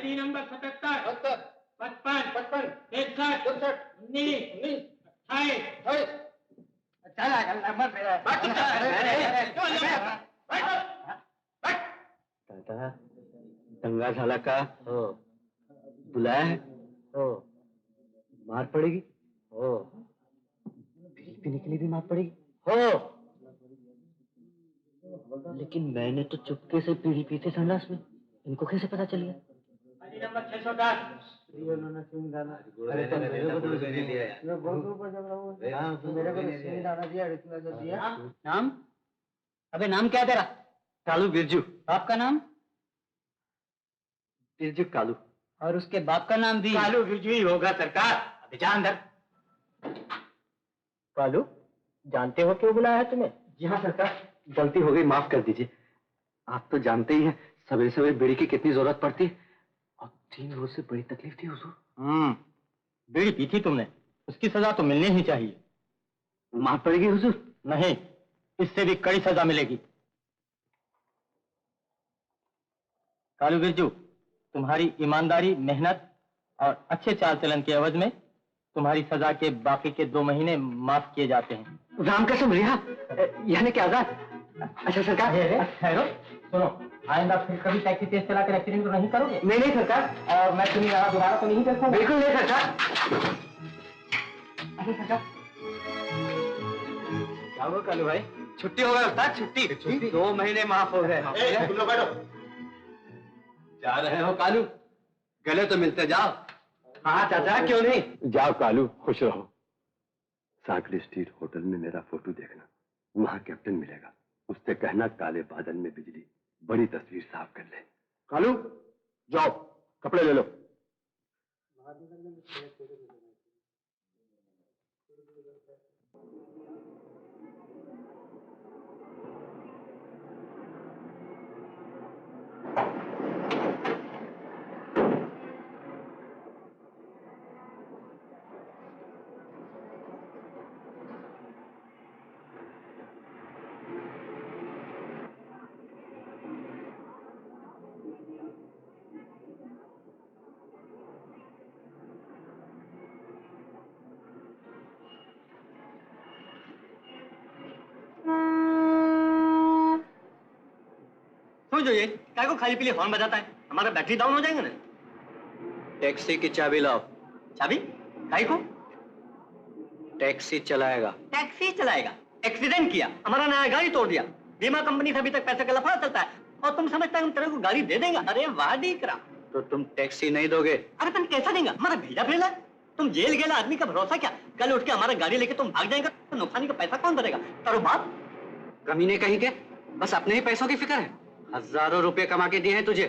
ID number 77 55 55 63 63 19 28 चला number मेरा दादा दंगा झाला का? हो. बुलाया है? हो. मार पड़ेगी? हो. बीड़ी पीने के लिए भी मार पड़ेगी? हो. लेकिन मैंने तो चुपके से बीड़ी पी थी संडास में, इनको कैसे पता चल गया? ID नंबर 610 नाम? अबे नाम क्या तेरा? कालू बिरजू। बाप का नाम? बिरजू कालू। और उसके बाप का नाम भी कालू बिरजू ही होगा सरकार। अभी जा अंदर। कालू, जानते हो क्यों बुलाया है तुम्हें? जी हाँ सरकार। गलती हो गई, माफ कर दीजिए। आप तो जानते ही हैं सवेरे सवेरे बीड़ी की कितनी जरूरत पड़ती है, और 3 रोज से बड़ी तकलीफ थी हुजूर। बीड़ी पी थी तुमने, उसकी सजा तो मिलनी ही चाहिए। माफ पड़ेगी हुजूर? नहीं, इससे भी कड़ी सजा मिलेगी। कालू बिरजू, तुम्हारी ईमानदारी, मेहनत और अच्छे चाल चलन के एवज में तुम्हारी सजा के बाकी के 2 महीने माफ किए जाते हैं। राम कसम रिहा, यानी क्या आजाद? अच्छा सरकार। ठहरो, सुनो, आइंदा फिर कभी टैक्सी तेज चलाकर एक्सीडेंट तो नहीं करोगे? नहीं नहीं सरकार। और मैं तुम्हें यहाँ दोबारा तो नहीं देखूंगा? बिल्कुल नहीं सरकार। अच्छा सरकार। क्या हुआ कालू भाई? छुट्टी हो गई उस्ताद, छुट्टी 2 महीने माफ हो गए। तुम लोग बैठो। जा रहे हो कालू? गले तो मिलते जाओ। हाँ चाचा, क्यों नहीं? जाओ कालू, खुश रहो। साकरी स्ट्रीट होटल में मेरा फोटो देखना, वहां कैप्टन मिलेगा। उससे कहना काले बादल में बिजली, बड़ी तस्वीर साफ कर ले। कालू जाओ, कपड़े ले लो। जो ये काय को खाली पीली हॉर्न बजाता है, हमारा बैटरी डाउन हो जाएगा ना। टैक्सी की चाबी लाओ। चाबी? काय को? टैक्सी चलाएगा। टैक्सी चलाएगा? एक्सीडेंट किया, हमारा नया गाड़ी तोड़ दिया, बीमा कंपनी से अभी तक पैसे का लफड़ा चलता है, और तुम समझता है हम तेरे को गाड़ी दे देंगे? अरे वाह डीकरा। तो तुम टैक्सी नहीं दोगे? अरे तुम कैसा देंगे, हमारा भेजा भेजा। तुम जेल गेला आदमी का भरोसा क्या? कल उठ के हमारा गाड़ी लेके तुम भाग जाएगा तो नुकसानी का पैसा कौन भरेगा? करो बात। कमीने कहीं के, बस अपने ही पैसों की फिक्र है। हजारों रुपए कमा के दिए हैं तुझे।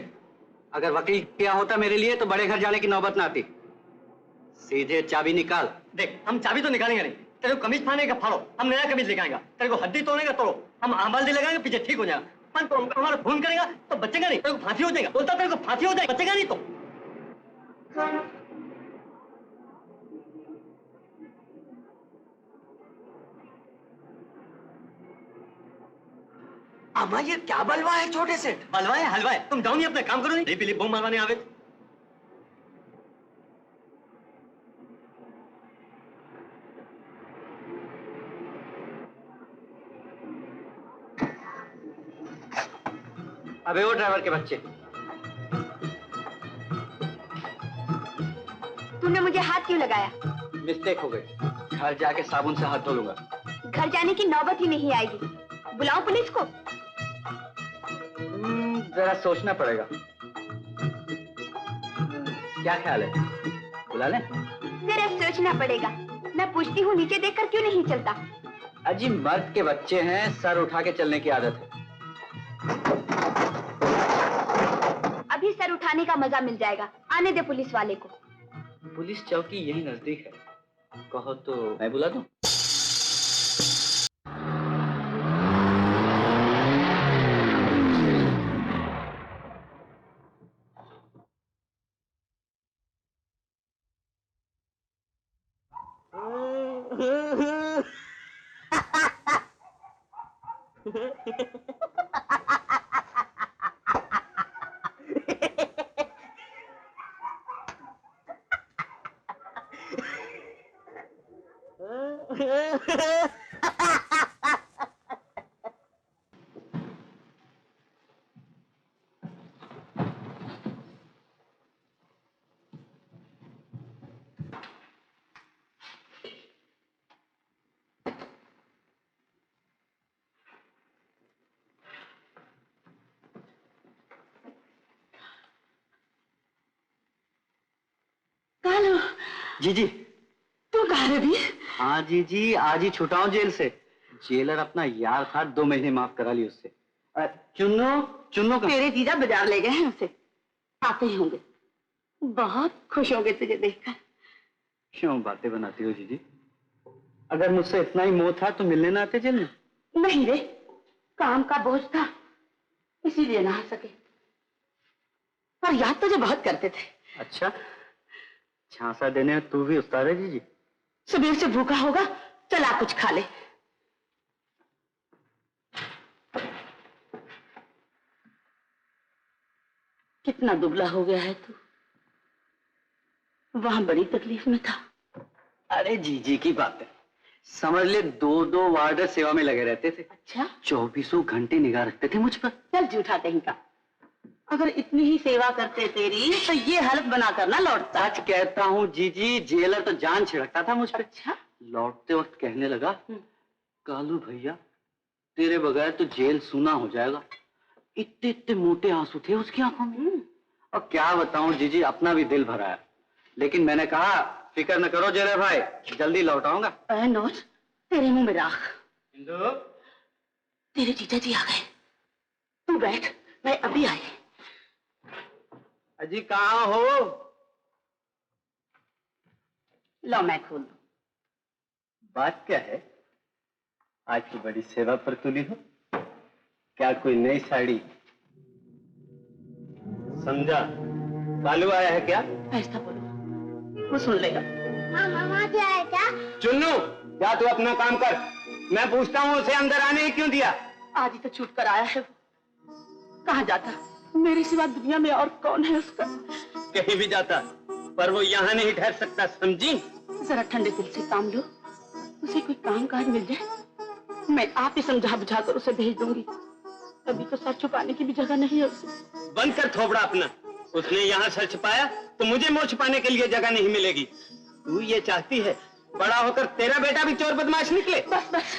अगर वकील किया होता मेरे लिए तो बड़े घर जाने की नौबत ना आती। सीधे चाबी निकाल। देख, हम चाबी तो निकालेंगे नहीं, तेरे को कमीज फाड़ने का फाड़ो, हम नया कमीज लेके आएंगे। तेरे को हड्डी तोड़ने का तोड़ो, हम आंबाल लगाएंगे, पीछे ठीक हो जाएगा। पर तो हमारा खून करेगा तो बचेगा नहीं, तेरे को फांसी हो जाएगा। बोलता तेरे को फांसी हो जाएगा, बचेगा नहीं तो। अम्मा ये क्या बलवा है छोटे से? बलवा है, हलवा है। तुम जाओ नहीं, अपना काम करो नहीं। पीली बम मारवाने आवे। अबे वो ड्राइवर के बच्चे, तूने मुझे हाथ क्यों लगाया? मिस्टेक हो गई। घर जाके साबुन से हाथ धो लूंगा। घर जाने की नौबत ही नहीं आएगी। बुलाओ पुलिस को? जरा सोचना पड़ेगा। क्या ख्याल है, बुला लें? जरा सोचना पड़ेगा। मैं पूछती हूँ, नीचे देखकर क्यों नहीं चलता? अजी मर्द के बच्चे हैं, सर उठा के चलने की आदत है। अभी सर उठाने का मजा मिल जाएगा। आने दे पुलिस वाले को। पुलिस चौकी यही नजदीक है, कहो तो मैं बुला दूं? जी तू कहाँ रे भी? हाँ जी आज ही छूटा हूँ जेल से। जेलर अपना यार था, 2 महीने माफ करा ली उससे। चुन्नो का तेरे जीजा बाजार ले गए हैं उसे, आते ही होंगे, बहुत खुश होंगे तुझे देखकर। क्यों बातें बनाती हो जीजी? अगर मुझसे इतना ही मोह था तो मिलने ना आते जेल में? नहीं रे, काम का बोझ था इसीलिए ना आ सके, पर याद तुझे बहुत करते थे। अच्छा, झांसा देने में तू भी उस्ताद है जीजी? सुबह से भूखा होगा, चला कुछ खा ले। कितना दुबला हो गया है तू, वहां बड़ी तकलीफ में था। अरे जीजी की बात है, समझ ले 2 वार्डर सेवा में लगे रहते थे। अच्छा, 24 घंटे निगाह रखते थे मुझ पर। चल झूठा कहीं का, अगर इतनी ही सेवा करते तेरी तो ये हालत बना कर ना लौटता। सच कहता हूँ जीजी, जेलर तो जान छिड़कता था मुझ पे। अच्छा, लौटते वक्त कहने लगा, कालू भैया तेरे बगैर तो जेल सूना हो जाएगा। इतने इतने मोटे आंसू थे उसकी आंखों में। और क्या बताऊं जीजी, अपना भी दिल भरा है, लेकिन मैंने कहा फिक्र न करो जेलर भाई, जल्दी लौट आऊंगा। नोट तेरे मुंह में राख। इंदु, तेरे जीजा जी आ गए, तू बैठ, मैं अभी आई। अजी कहाँ हो? लो मैं खोल दूं। बात क्या है? आज की बड़ी सेवा पर तुली हो क्या? कोई नई साड़ी? समझा, कालू आया है क्या? ऐसा बोलो, वो सुन लेगा। मामा क्या है क्या? चुन्नू, जा तू अपना काम कर। मैं पूछता हूँ उसे अंदर आने ही क्यों दिया? आज ही तो छूट कर आया है वो, कहाँ जाता? मेरे सिवा दुनिया में और कौन है उसका? कहीं भी जाता, पर वो यहाँ नहीं ठहर सकता, समझी? जरा ठंडे दिल से काम लो, उसे कोई काम काज मिल जाए, मैं आप ही समझा बुझा कर उसे भेज दूंगी। अभी तो सर छुपाने की भी जगह नहीं है उसे। बंद कर थोपड़ा अपना। उसने यहाँ सर छुपाया तो मुझे मुंह छुपाने के लिए जगह नहीं मिलेगी। तू ये चाहती है बड़ा होकर तेरा बेटा भी चोर बदमाश निकले? बस बस,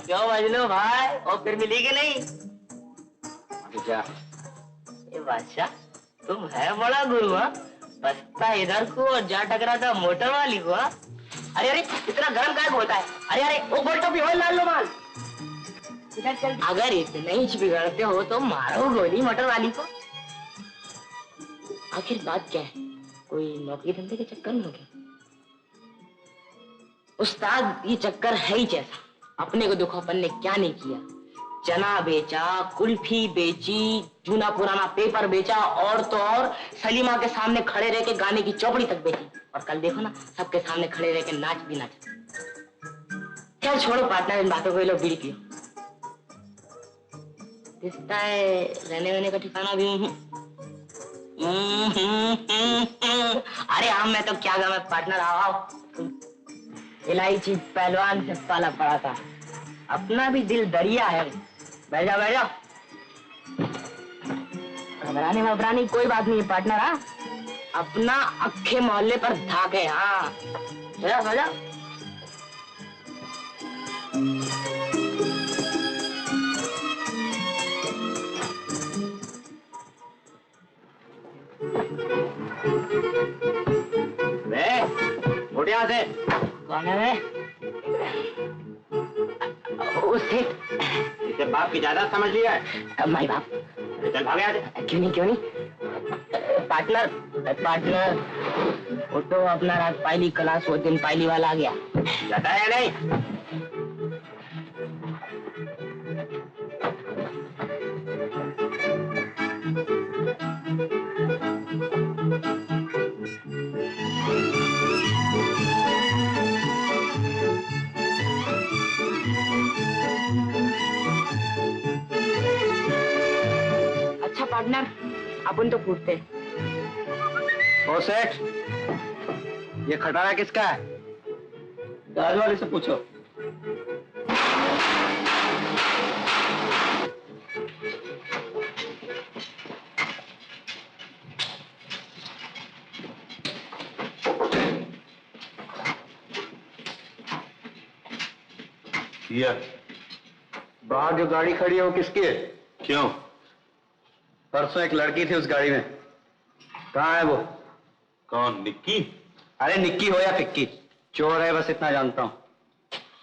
क्यों मजनू भाई, और फिर मिली कि नहीं? जा, ये बादशाह तुम है बड़ा गुरु, हाँ? बसता इधर को और जा टकराता मोटर वाली को, हाँ? अरे अरे इतना गर्म काय होता है? अरे अरे वो बोल टोपी हो लाल लो माल। इधर चल, अगर इतने ही बिगड़ते हो तो मारो गोली मोटर वाली को। आखिर बात क्या है? कोई नौकरी धंधे के चक्कर में हो गया? उस्ताद ये चक्कर है ही जैसा, अपने को देखो अपन ने क्या नहीं किया। चना बेचा, कुल्फी बेची, जूना पुराना पेपर बेचा, और तो और सलीमा के सामने खड़े रह के गाने की चौपड़ी तक बेची। और कल देखो ना, सबके सामने खड़े रह के नाच भी नाचा। चल छोड़ो पार्टनर इन बातों को, ये लो बीड़ी पियो। दिखता है रहने वहने का ठिकाना भी। अरे हम मैं तो क्या मैं पार्टनर आओ। इलायची पहलवान से पाला पड़ा था, अपना भी दिल दरिया है। बैठ जाओ बैठ जाओ, घबराने वबराने कोई बात नहीं है पार्टनर। हाँ, अपना अक्खे मोहल्ले पर धाक है। हाँ बैठ जाओ बैठ जाओ। उठ यहाँ से। कौन है वे? उसे इसे बाप की ज्यादा समझ लिया है। माई बाप। चल भाग यहाँ से। क्यों नहीं पार्टनर पार्टनर, वो तो अपना रात पायली क्लास वो दिन पायली वाला आ गया। जाता है या नहीं? अच्छा पार्टनर, अपन तो पूछते। ओ सेठ, ये खटारा किसका है? गाड़ी वाले से पूछो। ये बाहर जो गाड़ी खड़ी है वो किसकी है? क्यों? परसों एक लड़की थी उस गाड़ी में, कहाँ है वो? कौन? निक्की? अरे निक्की हो या फिक्की, चोर है बस इतना जानता हूँ।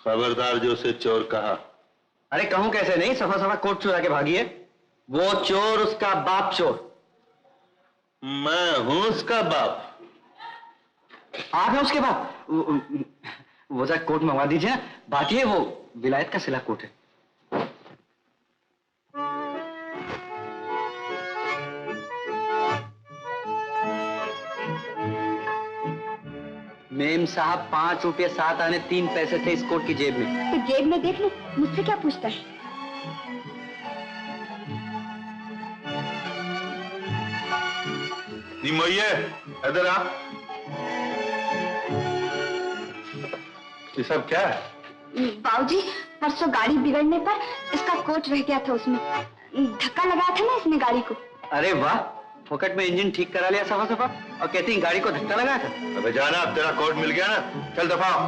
खबरदार जो उसे चोर कहा। अरे कहूँ कैसे नहीं, सफा सफा कोट चुरा के भागी है। वो चोर, उसका बाप चोर। मैं हूं उसका बाप। आप है उसके बाप? वो जरा कोट मंगवा दीजिए ना, बाकी है वो विलायत का सिला कोट है। मेम साहब 5 रुपये 7 आने 3 पैसे थे इस कोट की जेब में। तो जेब में देख लो, मुझसे क्या पूछता है? निमोये, इधर आ। ये सब क्या है? बाबूजी, परसों गाड़ी बिगड़ने पर इसका कोट रह गया था, उसमें धक्का लगाया था ना इसने गाड़ी को। अरे वाह, फोकट में इंजन ठीक करा लिया सफा सफा, और कहती हैं गाड़ी को धक्का लगाया था। अबे जाना, अब तेरा कोट मिल गया ना, चल दफा हो।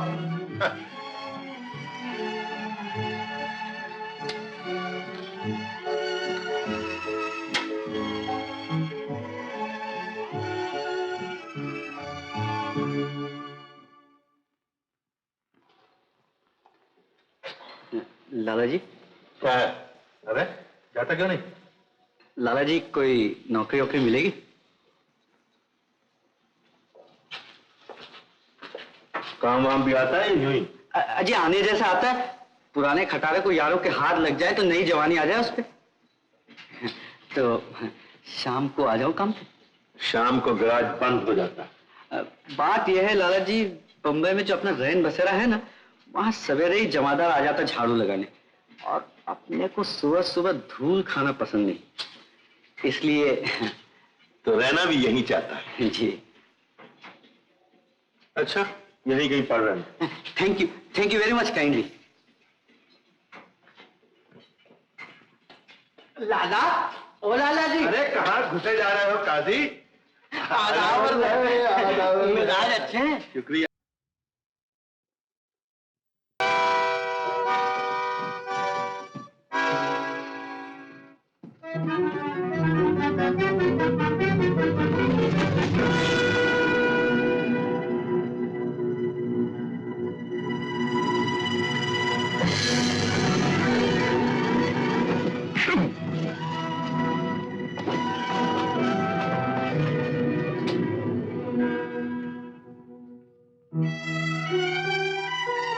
लाला जी। क्या है? अबे जाता क्यों नहीं? लाला जी, कोई नौकरी वोकरी मिलेगी? काम वाम भी आता है यूं ही? अजी आने जैसा आता है, पुराने खटारे को यारों के हाथ लग जाए तो नई जवानी आ जाए उस पे। तो शाम को आ जाओ काम पे। शाम को गैराज बंद हो जाता है। बात यह है लाला जी, बम्बई में जो अपना रैन बसेरा है ना, वहां सवेरे ही जमादार आ जाता झाड़ू लगाने, और अपने को सुबह सुबह धूल खाना पसंद नहीं, इसलिए। तो रहना भी यहीं चाहता है? जी। अच्छा, यहीं कहीं पढ़ रहे हैं? Thank you very much kindly. Lala, ओ लाला जी। अरे कहाँ घुसे जा रहे हो काजी? मिजाज अच्छे हैं। शुक्रिया।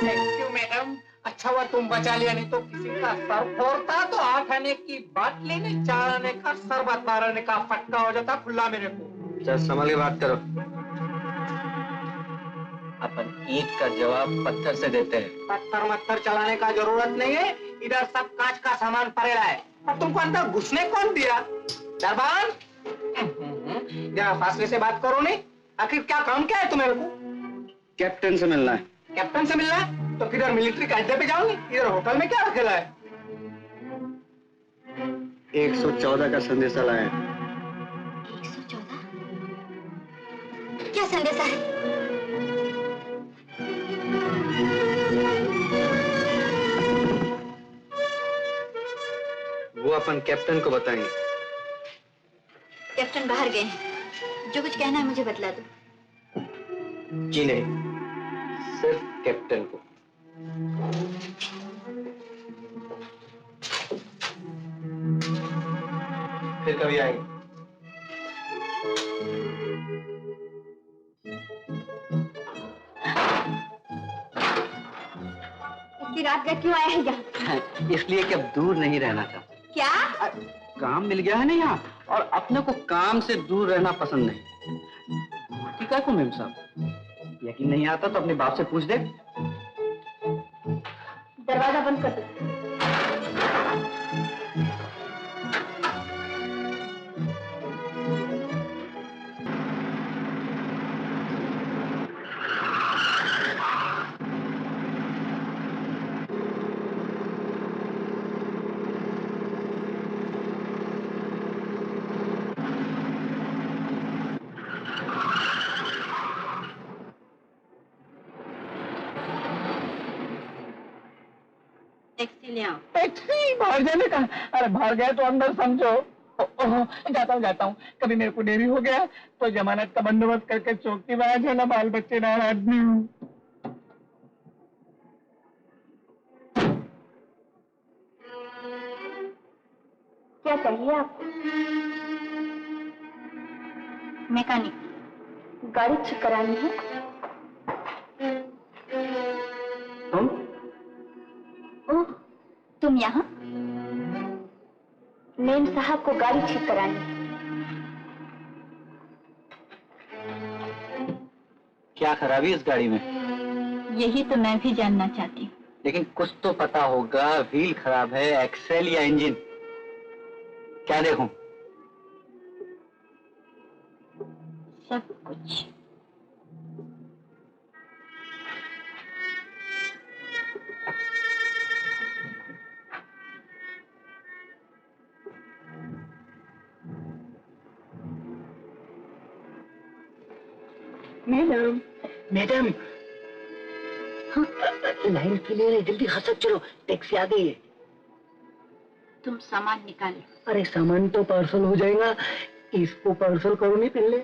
थैंक यू मैडम, अच्छा हुआ तुम बचा लिया, नहीं तो किसी का सर फोड़ता तो 8 आने की बात लेने 4 आने का सर 12 आने का फटका हो जाता खुला मेरे को। चल संभल के बात करो। अपन ईंट का जवाब पत्थर से देते हैं। पत्थर मत्थर चलाने का जरूरत नहीं है, इधर सब कांच का सामान पड़ेला है, और तुमको अंदर घुसने कौन दिया? दरबान, जरा फासले से बात करो। नहीं, आखिर क्या काम क्या है तुम्हें? कैप्टन से मिलना है। कैप्टन से मिलना है तो किधर मिलिट्री के अड्डे पे जाओगे? इधर होटल में क्या रखेला है? 114 का संदेशा लाए। 114? क्या संदेशा है? वो अपन कैप्टन को बताएंगे। कैप्टन बाहर गए हैं, जो कुछ कहना है मुझे बतला दो। जी नहीं, सिर्फ कैप्टन को। फिर कभी आएंगे। इतनी रात गए क्यों आया है यहाँ? इसलिए कि अब दूर नहीं रहना था। क्या? काम मिल गया है ना यहाँ, और अपने को काम से दूर रहना पसंद नहीं। दूर का को मेम साहब, यकीन नहीं आता तो अपने बाप से पूछ दे। दरवाजा बंद कर दो। टैक्सी ले आओ। टैक्सी बाहर जाने का? अरे बाहर गए तो अंदर समझो। जाता हूँ। कभी मेरे को देरी हो गया तो जमानत का बंदोबस्त करके चौकी में आ जाना, बाल बच्चे नाराज आदमी हूँ। क्या चाहिए आपको? मैकेनिक, गाड़ी ठीक करानी है। तुम? ओह, तुम यहाँ? मेम साहब को गाड़ी ठीक करानी है। क्या खराबी है इस गाड़ी में? यही तो मैं भी जानना चाहती हूँ। लेकिन कुछ तो पता होगा, व्हील खराब है, एक्सेल या इंजन? क्या देखूं? सब कुछ। मैडम, मैडम, हाँ? लाइन क्लियर है, जल्दी खसक चलो, टैक्सी आ गई है। तुम सामान निकालो। अरे सामान तो पार्सल हो जाएगा, इसको पार्सल करो नहीं पहले।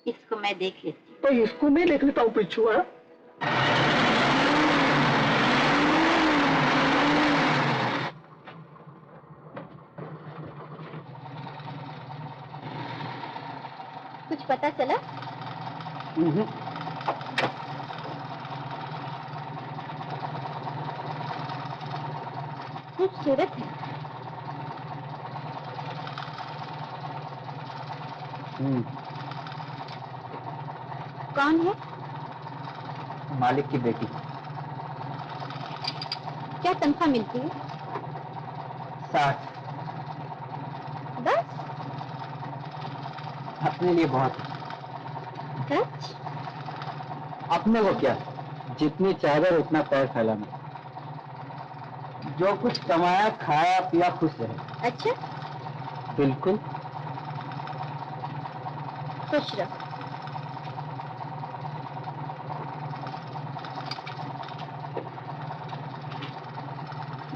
इसको मैं देख लेती हूँ। तो इसको मैं देख लेता हूँ पिछुआ। कुछ पता चला? खूबसूरत है। कौन है? मालिक की बेटी। क्या तनख्वाह मिलती है? 60। बस? अपने लिए बहुत है। सच? अपने को क्या, जितनी चादर उतना पैर फैलाना। जो कुछ कमाया खाया पिया खुश रहे। अच्छा, बिल्कुल। खुश रहो।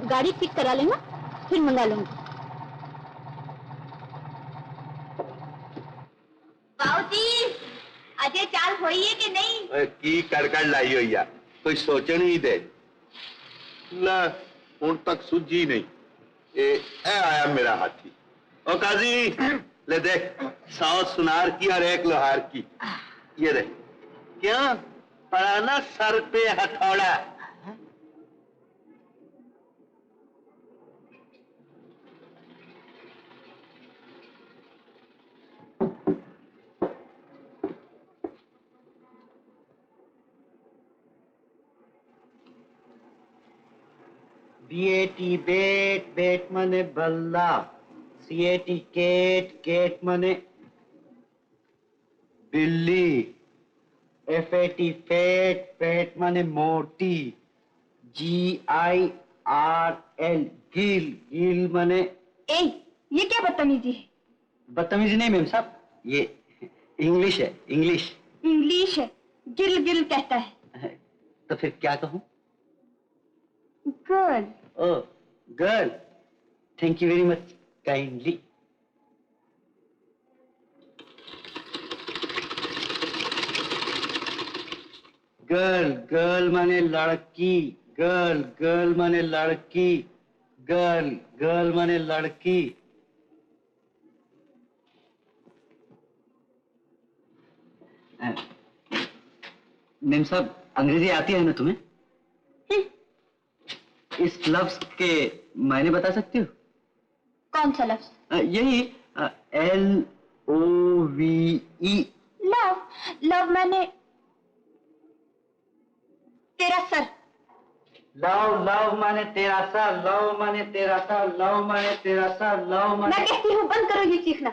गाड़ी ठीक करा लेना, फिर मंगा लूंगी। बाबूजी, अजय चाल होई है कि नहीं? की कड़कड़ लाई हुई है, कोई सोचन ही दे। ला हुण तक सूझी नहीं। ए आया मेरा हाथी। ओ काजी, ले देख, 100 सुनार की और 1 लोहार की। ये देख, क्या पड़ा ना सर पे हथौड़ा। बीएटी बेट, बेट मने बल्ला, सीएटी केट, केट मने बिल्ली, एफएटी फेट, फेट मने मोटी, GIRL गिल, गिल मने। ए, ये क्या बदतमीजी है? बदतमीजी नहीं मेम साहब, ये इंग्लिश है, इंग्लिश। इंग्लिश है, गिल गिल कहता है। तो फिर क्या कहूँ? Girl. Oh, girl. Thank you very much kindly. Girl, girl माने लड़की, girl, girl माने लड़की, girl, girl माने लड़की। मेम साहब, अंग्रेजी आती है ना तुम्हें? इस लफ्ज के मायने बता सकती हो? कौन सा लफ्ज? यही LOVE। लव। लव मैंने तेरा सर। लव, लव माने तेरा सर, लव माने तेरा सर, लव माने तेरा सर, लव माने। मैं कहती हूँ बंद करो ये चीखना।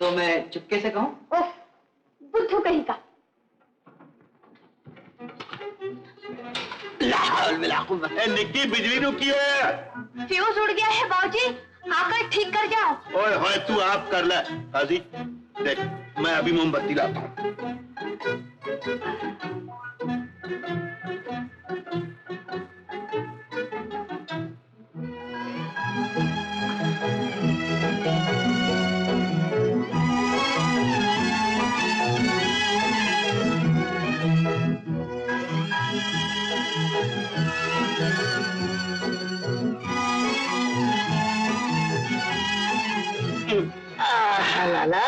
तो मैं चुपके से कहूँ? ओह, बुद्धू कहीं का। निक्की बिजली नु की है? फ्यूज उड़ गया है बाबूजी, आकर ठीक कर जाओ। ओए होए, तू आप कर ले। काजी, देख, मैं अभी मोमबत्ती लाता हूँ। लाला,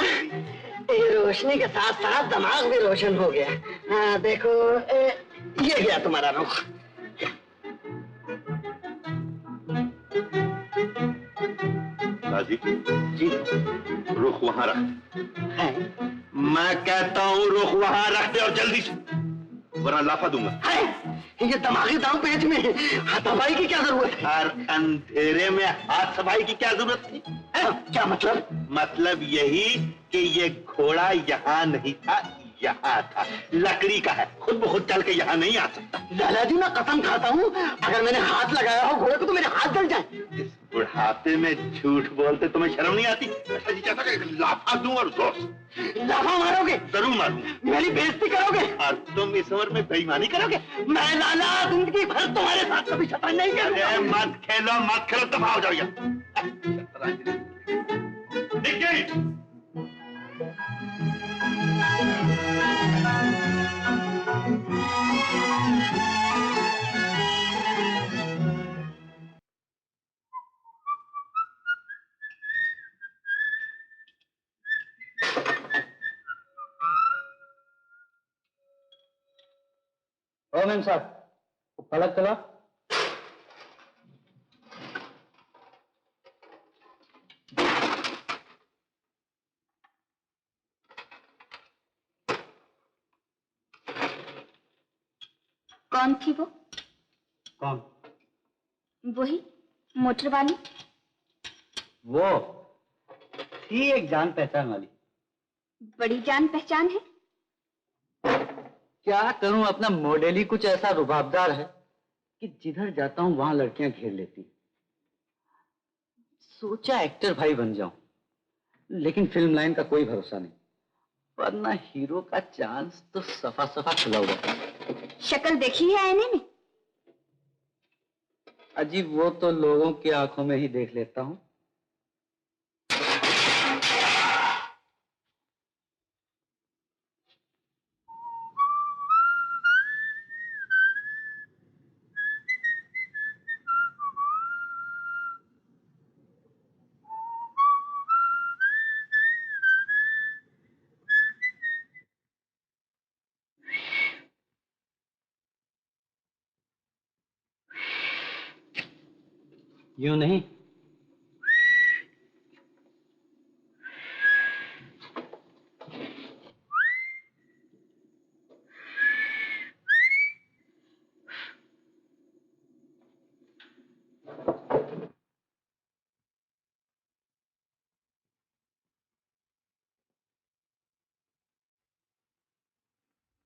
ये रोशनी के साथ साथ दिमाग भी रोशन हो गया। हाँ देखो, ये गया तुम्हारा रुख। राजी जी रुख वहां रख। है? मैं कहता हूँ रुख वहां रख दे और जल्दी से, वरना लाफा दूंगा। है? ये दिमागी दांव पेच में हाथापाई की क्या जरूरत है? हर अंधेरे में हाथ सफाई की क्या जरूरत थी? क्या मतलब? मतलब यही कि ये घोड़ा यहाँ नहीं था, यहाँ था, लकड़ी का है, खुद ब खुद चल के यहाँ नहीं आ सकता। लाला जी, मैं कसम खाता हूँ, अगर मैंने हाथ लगाया हो घोड़े को तो मेरे हाथ जल जाए। इस बुढ़ापे में झूठ बोलते तुम्हें शर्म नहीं आती? ऐसा जी चाहता कि लाफा दूं और जोर से। लाफा मारोगे? जरूर मारूंगा। मेरी बेइज्जती करोगे? और तुम इस उम्र में बेईमानी करोगे? मैं लाला जिंदगी भर तुम्हारे साथ कभी शतरंज नहीं अरे करूंगा। मत खेलो, दफा हो जाओ यहाँ। दिख गई? ओ मैम साहब, वो पलक चला। कौन थी वो? कौन? वही मोटर वाली। वो थी एक जान पहचान वाली। बड़ी जान पहचान है। क्या करूं, अपना मॉडल ही कुछ ऐसा रुबाबदार है कि जिधर जाता हूं वहां लड़कियां घेर लेती। सोचा एक्टर भाई बन जाऊं, लेकिन फिल्म लाइन का कोई भरोसा नहीं, वरना हीरो का चांस तो सफा सफा खुला हुआ है। शक्ल देखी है आईने में? अजीब, वो तो लोगों की आंखों में ही देख लेता हूं। यूं नहीं,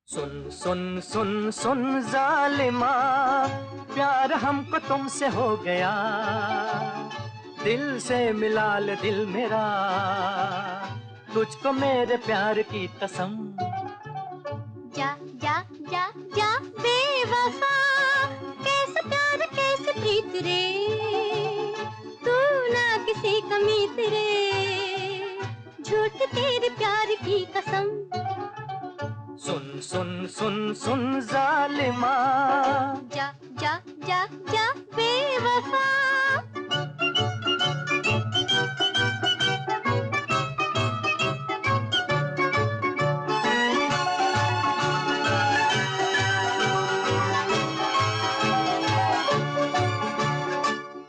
सुन सुन सुन सुन जालिमा, प्यार हमको तुमसे हो गया, दिल से मिला ले दिल मेरा, तुझको मेरे प्यार की कसम। जा जा जा जा बेवफा, कैसे प्यार कैसे प्रीत रे, तू ना किसी का मीत रे, झूठ तेरे प्यार की कसम। सुन सुन सुन सुन जालिमा, जा जा जा जा बेवफा।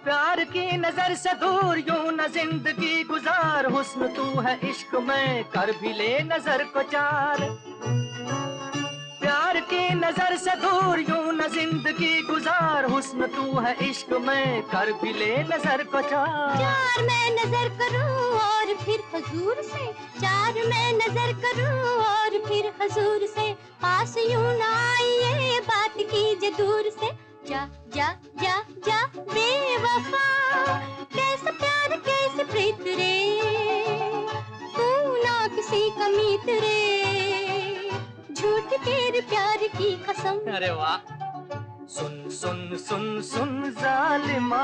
प्यार की नजर से दूर यूं न जिंदगी गुजार, हुस्न तू है इश्क में कर भी ले नजर को चार। प्यार की नजर से दूर यूं न जिंदगी गुजार, हुस्न तू है इश्क में कर भी ले नजर को चार। चार मैं नजर करूं और फिर हुजूर से, चार मैं नजर करूं और फिर हुजूर से, पास यूं ना आइए बात कीजिए दूर से। जा जा जा जा बेवफा, कैसे प्यार कैसे प्रीत रे, तू ना किसी का मीत रे, झूठ तेरे प्यार की कसम। अरे वाह। सुन सुन सुन सुन जालिमा,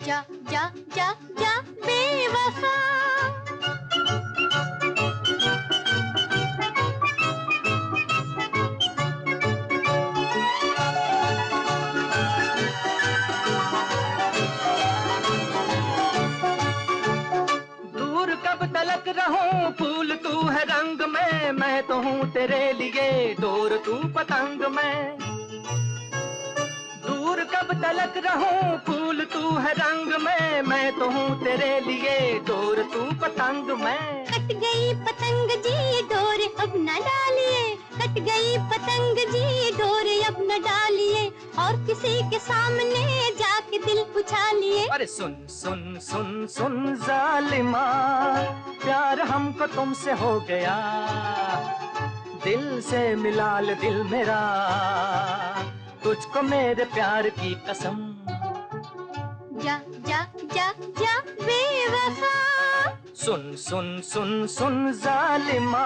जा जा जा जा बेवफा। दूर कब तलक रहूं फूल तू है रंग में, मैं तो हूँ तेरे लिए डोर तू पतंग में। दूर कब तलक रहूं फूल तू है रंग में, मैं तो हूँ तेरे लिए डोर तू पतंग में। कट गई पतंग जी डोर अब न डालिए, कट गई पतंग जी डोर अब न डालिए, और किसी के सामने जाके दिल उछालिए। अरे सुन सुन सुन सुन जालिमा, प्यार हमको तुमसे हो गया, दिल से मिला ले दिल मेरा, तुझको मेरे प्यार की कसम। जा जा जा जा बेवफा, सुन सुन सुन सुन जालिमा।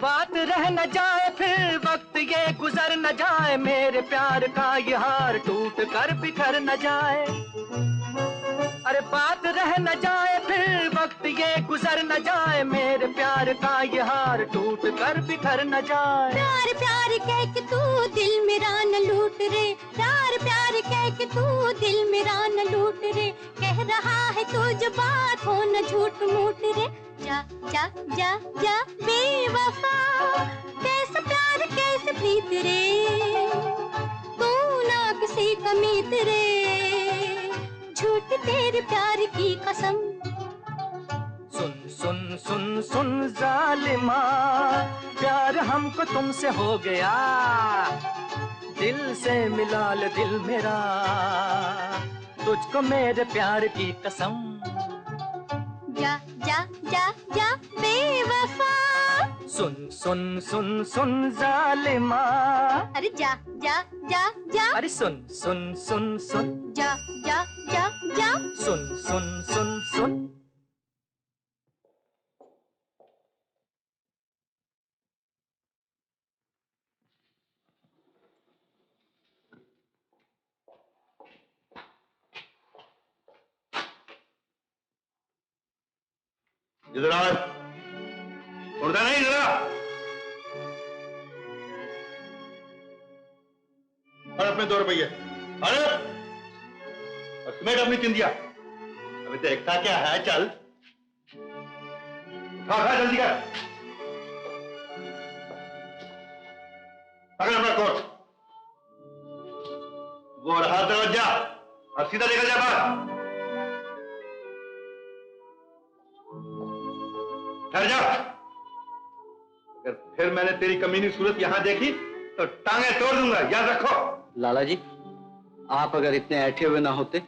बात रह न जाए फिर वक्त ये गुजर न जाए, मेरे प्यार का ये हार टूट कर बिखर न जाए। अरे बात रह न जाए फिर वक्त ये गुजर न जाए, मेरे प्यार का ये हार टूट कर बिखर न जाए। प्यार प्यार कह के तू दिल मेरा न लूट रे, प्यार प्यार कह के तू दिल मेरा न लूट रे, कह रहा है तू जो बात हो न झूठ मूठ रे। जा जा जा जा बेवफा, कैसा प्यार कैसे प्रीत रे, तू ना किसी का मीत रे, झूठ तेरे प्यार की कसम। सुन सुन सुन सुन जालिमा, प्यार हमको तुमसे हो गया, दिल से मिला ले दिल मेरा, तुझको मेरे प्यार की कसम। जा जा जा जा बेवफा, सुन सुन सुन सुन जालिमा। अरे जा जा जा जा, अरे सुन सुन सुन सुन, जा जा जा जा, सुन सुन सुन सुन। इधर आ, उड़ता नहीं इधर आ। और अपने 2 रुपये, अरे समेट अपनी चिंदिया। अभी देखता क्या है, चल खा जल्दी कर, पकड़ अपना कोट, वो रहा दरवाजा और सीधा निकल जा बाहर। ठहर जा, अगर फिर मैंने तेरी कमीनी सूरत यहां देखी तो टांगे तोड़ दूंगा, याद रखो। लाला जी, आप अगर इतने ऐठे हुए ना होते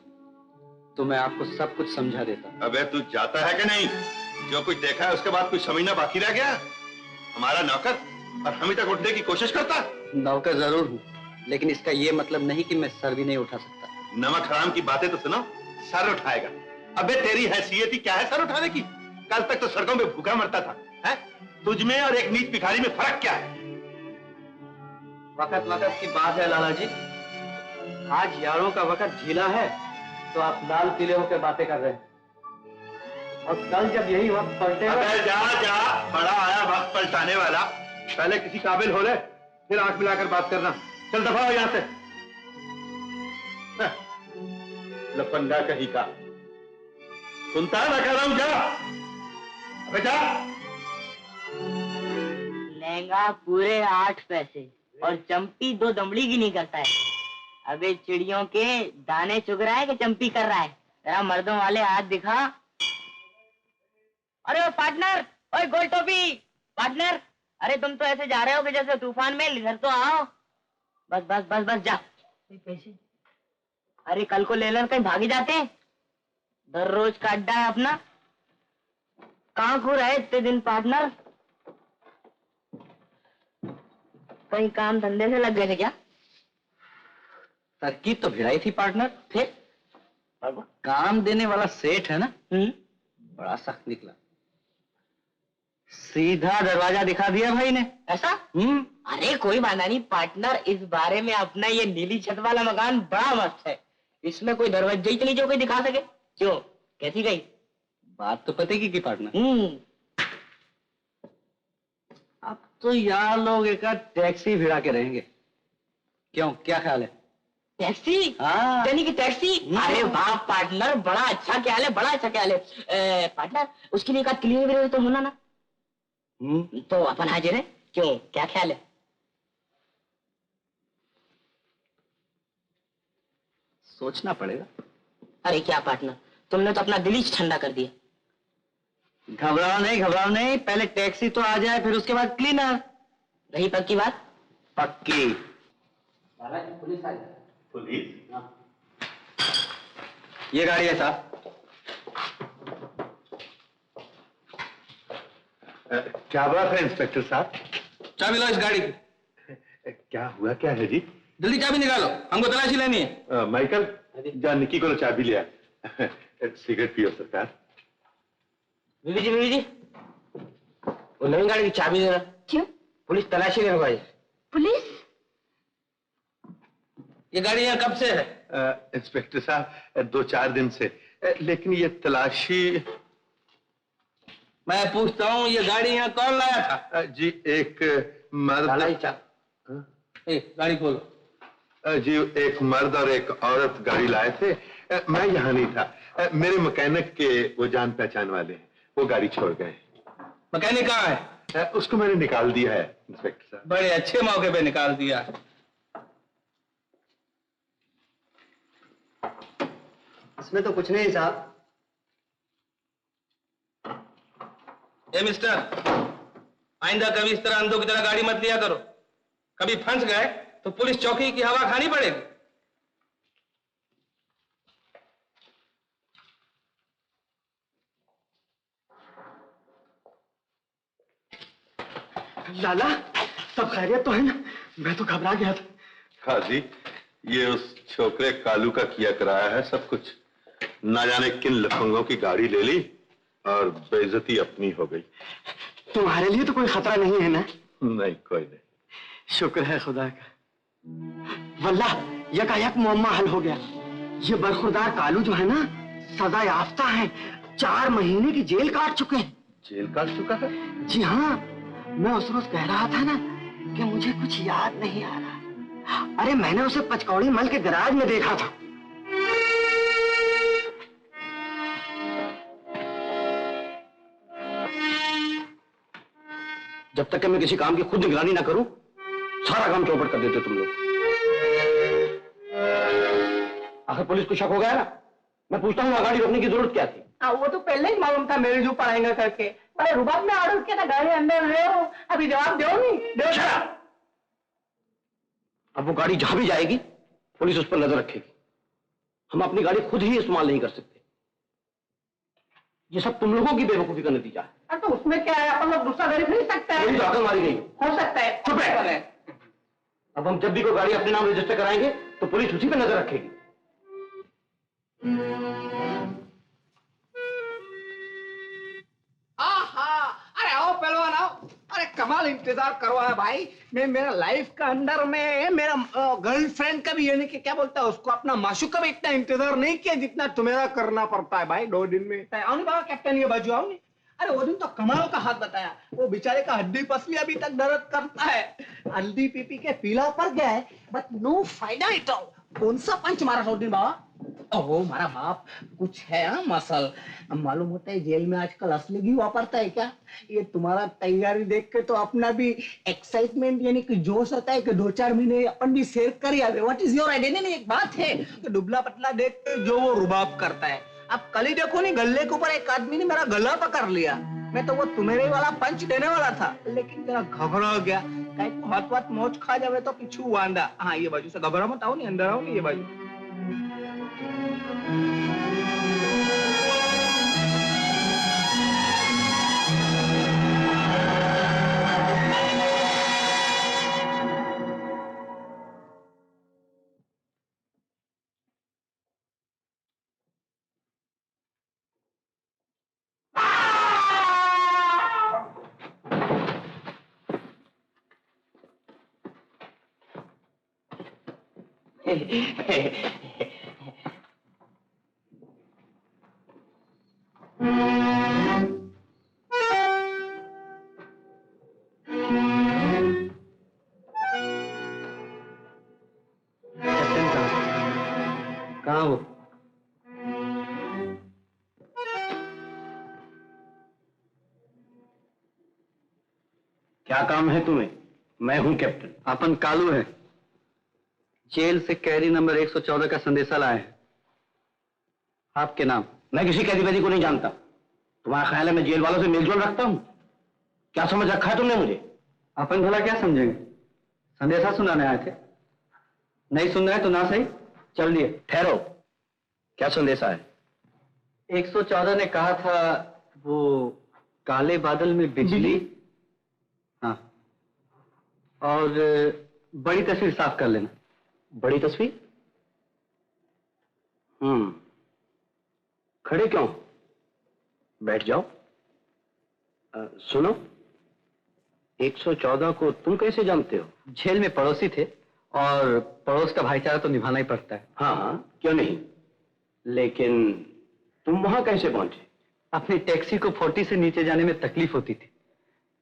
तो मैं आपको सब कुछ समझा देता। अबे तू जाता है कि नहीं? जो कुछ देखा है उसके बाद कुछ समझना बाकी रह गया? हमारा नौकर और हम ही तक उठने की कोशिश करता। नौकर जरूर हूँ, लेकिन इसका ये मतलब नहीं कि मैं सर भी नहीं उठा सकता। नमक हराम की बातें तो सुनो, सर उठाएगा। अबे तेरी हैसियत ही क्या है सर उठाने की? कल तक तो सड़कों में भूखा मरता था, है? तुझ में और एक नीच भिखारी में फर्क क्या है? वक्त वक्त की बात है लाला जी, आज यारों का वक्त झीला है तो आप लाल पीले होकर बातें कर रहे हैं, और कल जब यही वक्त पलटेगा। अबे जा जा, बड़ा आया वक्त पलटाने वाला। पहले किसी काबिल हो ले, फिर आंख मिलाकर बात करना। चल दफा हो यहां से। लफंगा कहीं का सुनता है, मैं कह रहा हूं जा। अबे जा। लहंगा पूरे 8 पैसे और चंपी 2 दमड़ी की नहीं करता है। अबे चिड़ियों के दाने चुग रहा है कि चंपी कर रहा है? जरा मर्दों वाले हाथ दिखा। अरे ओ पार्टनर, ओए गोल टोपी पार्टनर, अरे तुम तो ऐसे जा रहे हो कि जैसे तूफान में, इधर तो आओ। बस बस बस बस जा। पैसे अरे कल को ले लेना, कहीं भागी जाते हैं। दररोज का अड्डा है अपना। कहाँ खो रहा है इतने दिन पार्टनर? कहीं काम धंधे से लग गए थे क्या? तरकीब तो भिड़ाई थी पार्टनर, फिर काम देने वाला सेठ है ना, बड़ा सख्त निकला। सीधा दरवाजा दिखा दिया भाई ने। ऐसा? अरे कोई बात नहीं पार्टनर, इस बारे में अपना ये नीली छत वाला मकान बड़ा मस्त है, इसमें कोई दरवाजा ही तो नहीं जो कोई दिखा सके। क्यों, कैसी गई बात? तो पते की पार्टनर। अब तो यार लोग एक टैक्सी भिड़ा के रहेंगे। क्यों, क्या ख्याल है? टैक्सी? हाँ। यानी कि टैक्सी? अरे वाह पार्टनर, बड़ा अच्छा ख्याल है, बड़ा अच्छा ख्याल है। पार्टनर, उसके लिए का क्लियर तो होना ना? तो अपन हाजिर है। क्यों, क्या ख्याल है? सोचना पड़ेगा। अरे क्या पार्टनर, तुमने तो अपना दिल ही ठंडा कर दिया। घबराओ नहीं, पहले टैक्सी तो आ जाए, फिर उसके बाद क्लीनर। रही पक्की बात? पक्की। पुलिस? ये गाड़ी है साहब। क्या बात है इंस्पेक्टर साहब? चाबी लो इस गाड़ी की। क्या हुआ, क्या है जी? जल्दी चाबी निकालो, हमको तलाशी लेनी है। माइकल, जा निक्की को चाबी लिया। सिगरेट पियो सरकार। बीबी जी, वो नई गाड़ी की चाबी दे रहा। क्यों? पुलिस तलाशी ले भाई। पुलिस? ये गाड़ी यहाँ कब से है? इंस्पेक्टर साहब 2-4 दिन से, लेकिन ये तलाशी। मैं पूछता हूँ, ये गाड़ी यहाँ कौन लाया था? जी एक मर्द। गाड़ी खोलो। जी एक मर्द और एक औरत गाड़ी लाए थे। मैं यहाँ नहीं था। मेरे मैकेनिक के वो जान पहचान वाले हैं, वो गाड़ी छोड़ गए। मैकेनिक कहाँ है? उसको मैंने निकाल दिया है इंस्पेक्टर साहब। बड़े अच्छे मौके पे निकाल दिया। इसमें तो कुछ नहीं साहब। ए मिस्टर, आइंदा कभी इस तरह अंधों की तरह गाड़ी मत लिया करो। कभी फंस गए तो पुलिस चौकी की हवा खानी पड़ेगी। लाला, सब खैरियत तो है ना? मैं तो घबरा गया था। हाँ जी, ये उस छोकरे कालू का किया कराया है सब कुछ। ना जाने किन लफंगों की गाड़ी ले ली और बेइज्जती अपनी हो गई। तुम्हारे लिए तो कोई खतरा नहीं है ना? नहीं, कोई नहीं। शुक्र है खुदा का। वल्ला यकायक मुअम्मा हल हो गया। ये बरखुरदार कालू जो है ना, सजा याफ्ता है। 4 महीने की जेल काट चुके हैं। जेल काट चुका है? जी हाँ, मैं उस रोज कह रहा था ना कि मुझे कुछ याद नहीं आ रहा। अरे मैंने उसे पचकौड़ी मल के गैराज में देखा था। जब तक कि मैं किसी काम की खुद निगरानी ना करूं, सारा काम चौपट कर देते तुम लोग। आखिर पुलिस को शक हो गया ना। मैं पूछता हूँ, गाड़ी रोकने की जरूरत क्या थी? वो तो पहले ही मालूम था मेरे जो पढ़ाएंगे करके। बड़े रुबाब में ऑर्डर किया था, गाड़ी अंदर ले आओ। अभी जवाब दो नहीं दो। अब वो गाड़ी जहां भी जाएगी, पुलिस उस पर नजर रखेगी। हम अपनी गाड़ी खुद ही इस्तेमाल नहीं कर सकते। ये सब तुम लोगों की बेवकूफी का नतीजा है। तो उसमें क्या है, अपन लोग दूसरा गाड़ी खरीद सकते हैं। तो आकर मारी गई हो सकता है। चुप है। अब हम जब भी कोई गाड़ी अपने नाम रजिस्टर कराएंगे तो पुलिस उसी पे नजर रखेगी। अरे आओ पहलवान आओ। अरे कमाल इंतजार करवा है भाई। मैं मेरा लाइफ का अंदर में मेरा गर्लफ्रेंड का भी, यानी कि क्या बोलता है उसको, अपना माशूक का भी इतना इंतजार नहीं किया जितना तुम्हें करना पड़ता है भाई 2 दिन में। आओ नहीं बाबा कैप्टन, ये बाजू आओ नहीं। अरे वो दिन तो कमाल का हाथ बताया। वो बेचारे का हड्डी पसली अभी तक दर्द करता है। हल्दी पी के पीला पड़ गया है, बट नो फायदा इट ऑल। कौन सा पंच मारा था दिन बाबा? ओहो मारा बाप, कुछ है मसल। मालूम होता है जेल में आजकल असली घी वापरता है क्या? ये तुम्हारा तैयारी देख के तो अपना भी एक्साइटमेंट यानी कि जोश होता है कि 2-4 महीने अपन भी शेयर कर या। What is your idea? नहीं, एक बात है कि दुबला पतला देख के जो वो रुबाब करता है। अब कल ही देखो नहीं, गले के ऊपर एक आदमी ने मेरा गला पकड़ लिया। मैं तो वो तुम्हारे वाला पंच देने वाला था, लेकिन जरा घबरा गया। कहीं हाथ मोच खा जावे तो पीछू वांदा। हाँ ये बाजू से घबरा मत, आओ नहीं अंदर आओ नहीं, ये बाजू। क्या काम है तुम्हें? मैं हूं कैप्टन। अपन कालू है, जेल से कैदी नंबर 114 का संदेशा लाए हैं। आपके नाम? मैं किसी कैदी वैदी को नहीं जानता। तुम्हारा ख्याल है मैं जेल वालों से मेलजोल रखता हूं? क्या समझ रखा है तुमने मुझे? अपन भला क्या समझेंगे, संदेशा सुनाने आए थे। नहीं सुन रहे तो ना सही, चल दिए। ठहरो, क्या संदेशा है? 114 ने कहा था वो काले बादल में बिजली, हाँ, और बड़ी तस्वीर साफ कर लेना। बड़ी तस्वीर? खड़े क्यों? बैठ जाओ। सुनो, 114 को तुम कैसे जानते हो? जेल में पड़ोसी थे और पड़ोस का भाईचारा तो निभाना ही पड़ता है। हाँ हाँ, क्यों नहीं, लेकिन तुम वहां कैसे पहुंचे? अपनी टैक्सी को 40 से नीचे जाने में तकलीफ होती थी।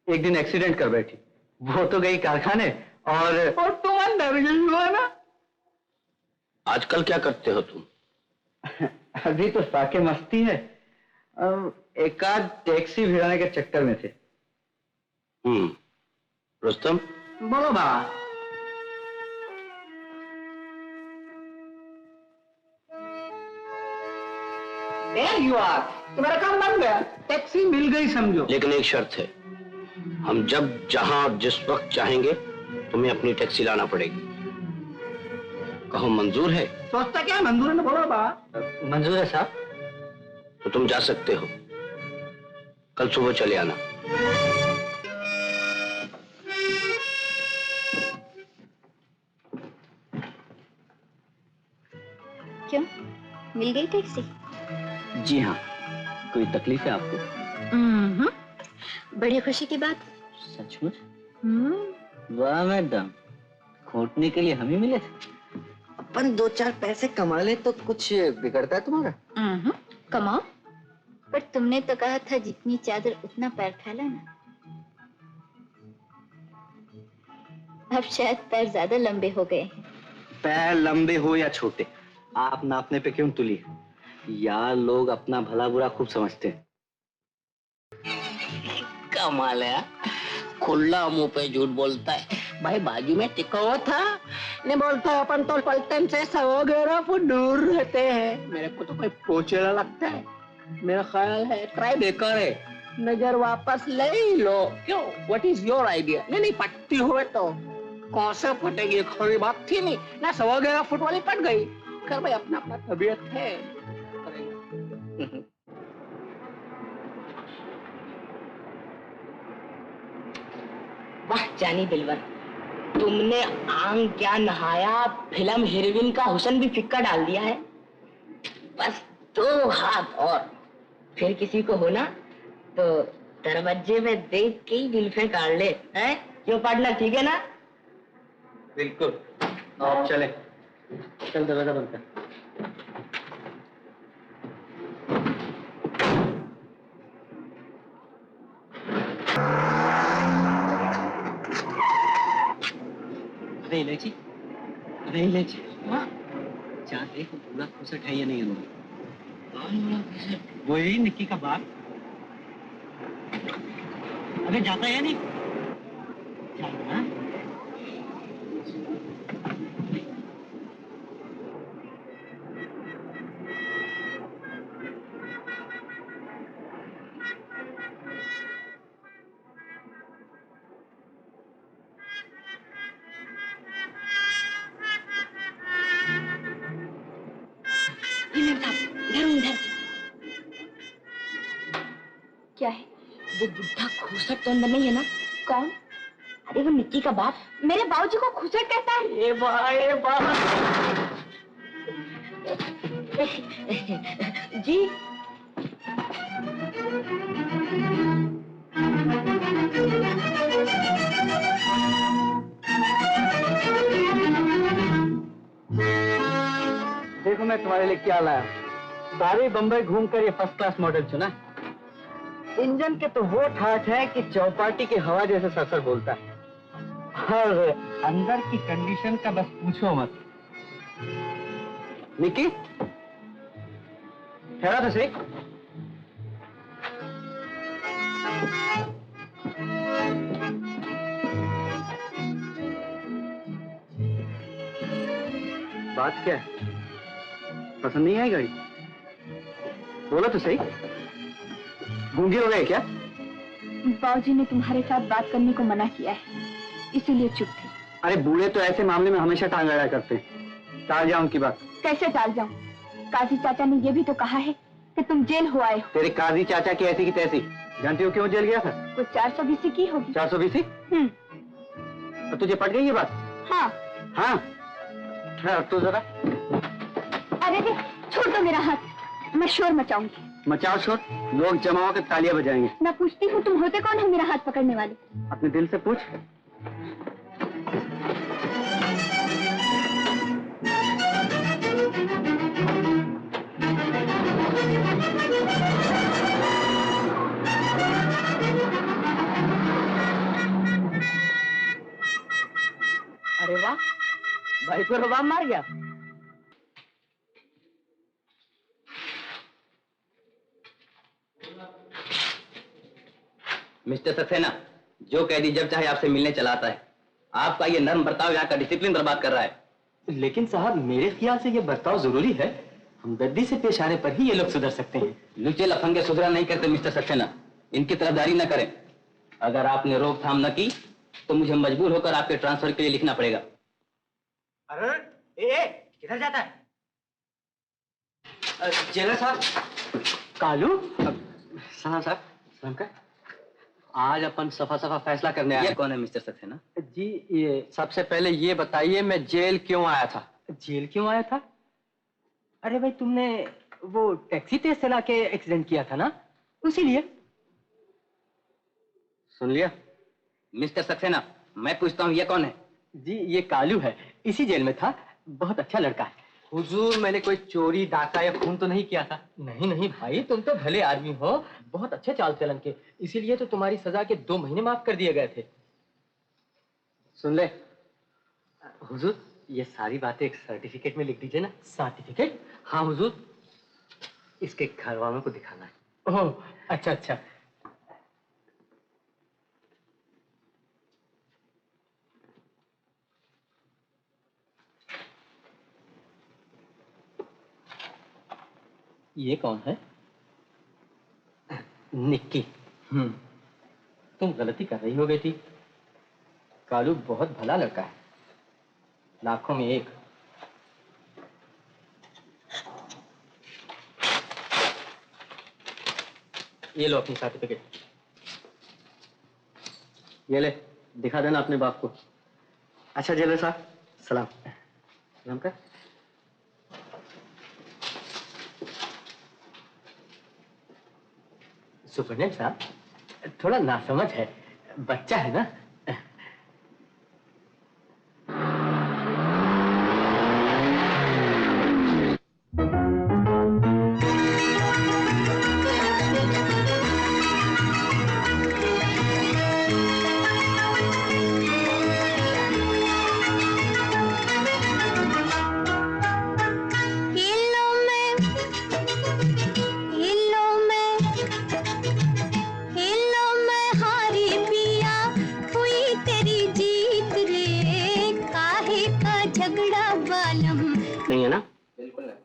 एक दिन एक्सीडेंट कर बैठी, वो तो गई कारखाने और तुम अंदर गई हुआ ना। आजकल क्या करते हो तुम? अभी तो साके मस्ती है, एक आध टैक्सी भिड़ाने के चक्कर में थे। रुस्तम, बोलो बा। There you are. तुम्हारा काम बन गया, टैक्सी मिल गई समझो। लेकिन एक शर्त है, हम जब जहां और जिस वक्त चाहेंगे तुम्हें अपनी टैक्सी लाना पड़ेगी। कहो मंजूर है? सोचता क्या मंजूर है ना, बोलो बा। मंजूर है साहब। तो तुम जा सकते हो, कल सुबह चले आना। क्यों, मिल गई टैक्सी? जी हाँ, कोई तकलीफ है आपको? बड़ी खुशी की बात। सचमुच? वाह मैडम, खोटने के लिए हम ही मिले थे। अपन 2-4 पैसे कमा ले तो कुछ बिगड़ता है तुम्हारा? कमाओ, पर तुमने तो कहा था जितनी चादर उतना पैर फैलाना। अब शायद पैर ज्यादा लंबे हो गए हैं। पैर लंबे हो या छोटे, आप नापने पे क्यों तुली? यार, लोग अपना भला बुरा खूब समझते हैं। कमाल है, खुला मुंह पे झूठ बोलता है। भाई बाजू में टिका हुआ था, ने बोलता है अपन तो पलटन से 100 फुट दूर रहते हैं। मेरे को तो कोई पोचेला लगता है। मेरा ख्याल है ट्राई बेकार है, नजर वापस ले लो। क्यों, व्हाट इज योर आइडिया? नहीं पटती हुए तो कौन से फटेगी, खरी बात थी नहीं ना। 100 फुट वाली पट गई। कर भाई, अपना अपना तबीयत है। वाह जानी दिलवर, तुमने आंग क्या नहाया, फिल्म हीरोइन का हुस्न भी फिक्का डाल दिया है। बस 2 हाथ और फिर किसी को होना तो दरवाजे में देख के ही दिल पे काट ले, हैं? क्यों पार्टनर, ठीक है ना? बिल्कुल। आप चले, चल दरवाजा बंद कर। अरे इलायची, अरे इलायची, क्या देखो पूरा खुसट है या नहीं अंदर? वो ही निक्की का बाप। अरे जाता है या नहीं? जाना। क्या है? वो बुढ़ा खुसट तो अंदर नहीं है ना? कौन? अरे वो निक्की का बाप। मेरे बाबूजी को खुसट कहता है? ए बा जी। देखो मैं तुम्हारे लिए क्या लाया। सारी बम्बई घूमकर ये फर्स्ट क्लास मॉडल चुना। इंजन के तो वो ठाठ है कि चौपाटी की हवा जैसे सरसर बोलता है, और अंदर की कंडीशन का बस पूछो मत। निकी, ठहरा तो सही। बात क्या है? पसंद नहीं आई गाड़ी? बोलो तो सही। गूंगे हो गए क्या? बाबूजी ने तुम्हारे साथ बात करने को मना किया है, इसीलिए चुप थे। अरे बूढ़े तो ऐसे मामले में हमेशा टांग अड़ा करते हैं। टाल जाओ उनकी बात। कैसे टाल जाऊं? काजी चाचा ने ये भी तो कहा है कि तुम जेल हो आए हो। तेरे काजी चाचा की ऐसी की तैसी। जानती हो क्यों जेल गया था? कुछ 420 की होगी। 420? तो तुझे पट गई ये बात? हाँ। हाँ तो जरा। अरे रे, छोड़ दो मेरा हाथ, मैं शोर मचाऊंगी। मचाओ शोर, लोग जमा होकर तालियां बजाएंगे। मैं पूछती हूँ, तुम होते कौन हो मेरा हाथ पकड़ने वाले? अपने दिल से पूछ। अरे वाह, भाई को रुबाब मार गया। मिस्टर सक्सेना, जो कैदी जब चाहे आपसे मिलने चला आता है। आपका ये नर्म बर्ताव यहाँ का डिसिप्लिन बर्बाद कर रहा है। लेकिन साहब, मेरे ख्याल से ये बर्ताव जरूरी है। हमदर्दी से पेश आने पर ही ये लोग सुधर सकते हैं। लुचे लफंगे सुधरा नहीं करते मिस्टर सक्सेना। इनकी तरफदारी न करें। अगर आपने रोकथाम न की तो मुझे मजबूर होकर आपके ट्रांसफर के लिए लिखना पड़ेगा। अरे किधर जाता है? जेलर साहब। कालू। सलाम साहब। सलाम कर। आज अपन सफा सफा फैसला करने आए। ये कौन है मिस्टर सक्सेना? जी, ये सबसे पहले ये बताइए, मैं जेल क्यों आया था? जेल क्यों आया था? अरे भाई, तुमने वो टैक्सी तेज चला के एक्सीडेंट किया था ना, उसीलिए। सुन लिया? मिस्टर सक्सेना, मैं पूछता हूँ ये कौन है? जी, ये कालू है, इसी जेल में था। बहुत अच्छा लड़का है। हुजूर, मैंने कोई चोरी, डाका या खून तो नहीं किया था। नहीं नहीं भाई, तुम तो भले आदमी हो, बहुत अच्छे चाल चलन के, इसीलिए तो तुम्हारी सजा के 2 महीने माफ कर दिए गए थे। सुन ले हुजूर, ये सारी बातें एक सर्टिफिकेट में लिख दीजिए ना। सर्टिफिकेट? हाँ हुजूर। इसके घर वालों को दिखाना है। ओह, अच्छा अच्छा। ये कौन है? निक्की। तुम गलती कर रही हो बेटी। कालू बहुत भला लड़का है, लाखों में एक। ये लो अपनी सर्टिफिकेट। ये ले, दिखा देना अपने बाप को। अच्छा जेलर साहब, सलाम। सलाम कर। सुपरडेंट साहब, थोड़ा नासमझ है, बच्चा है ना। नहीं है ना? बिल्कुल नहीं।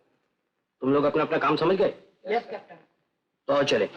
तुम लोग अपना अपना काम समझ गए? Yes captain. तो चले।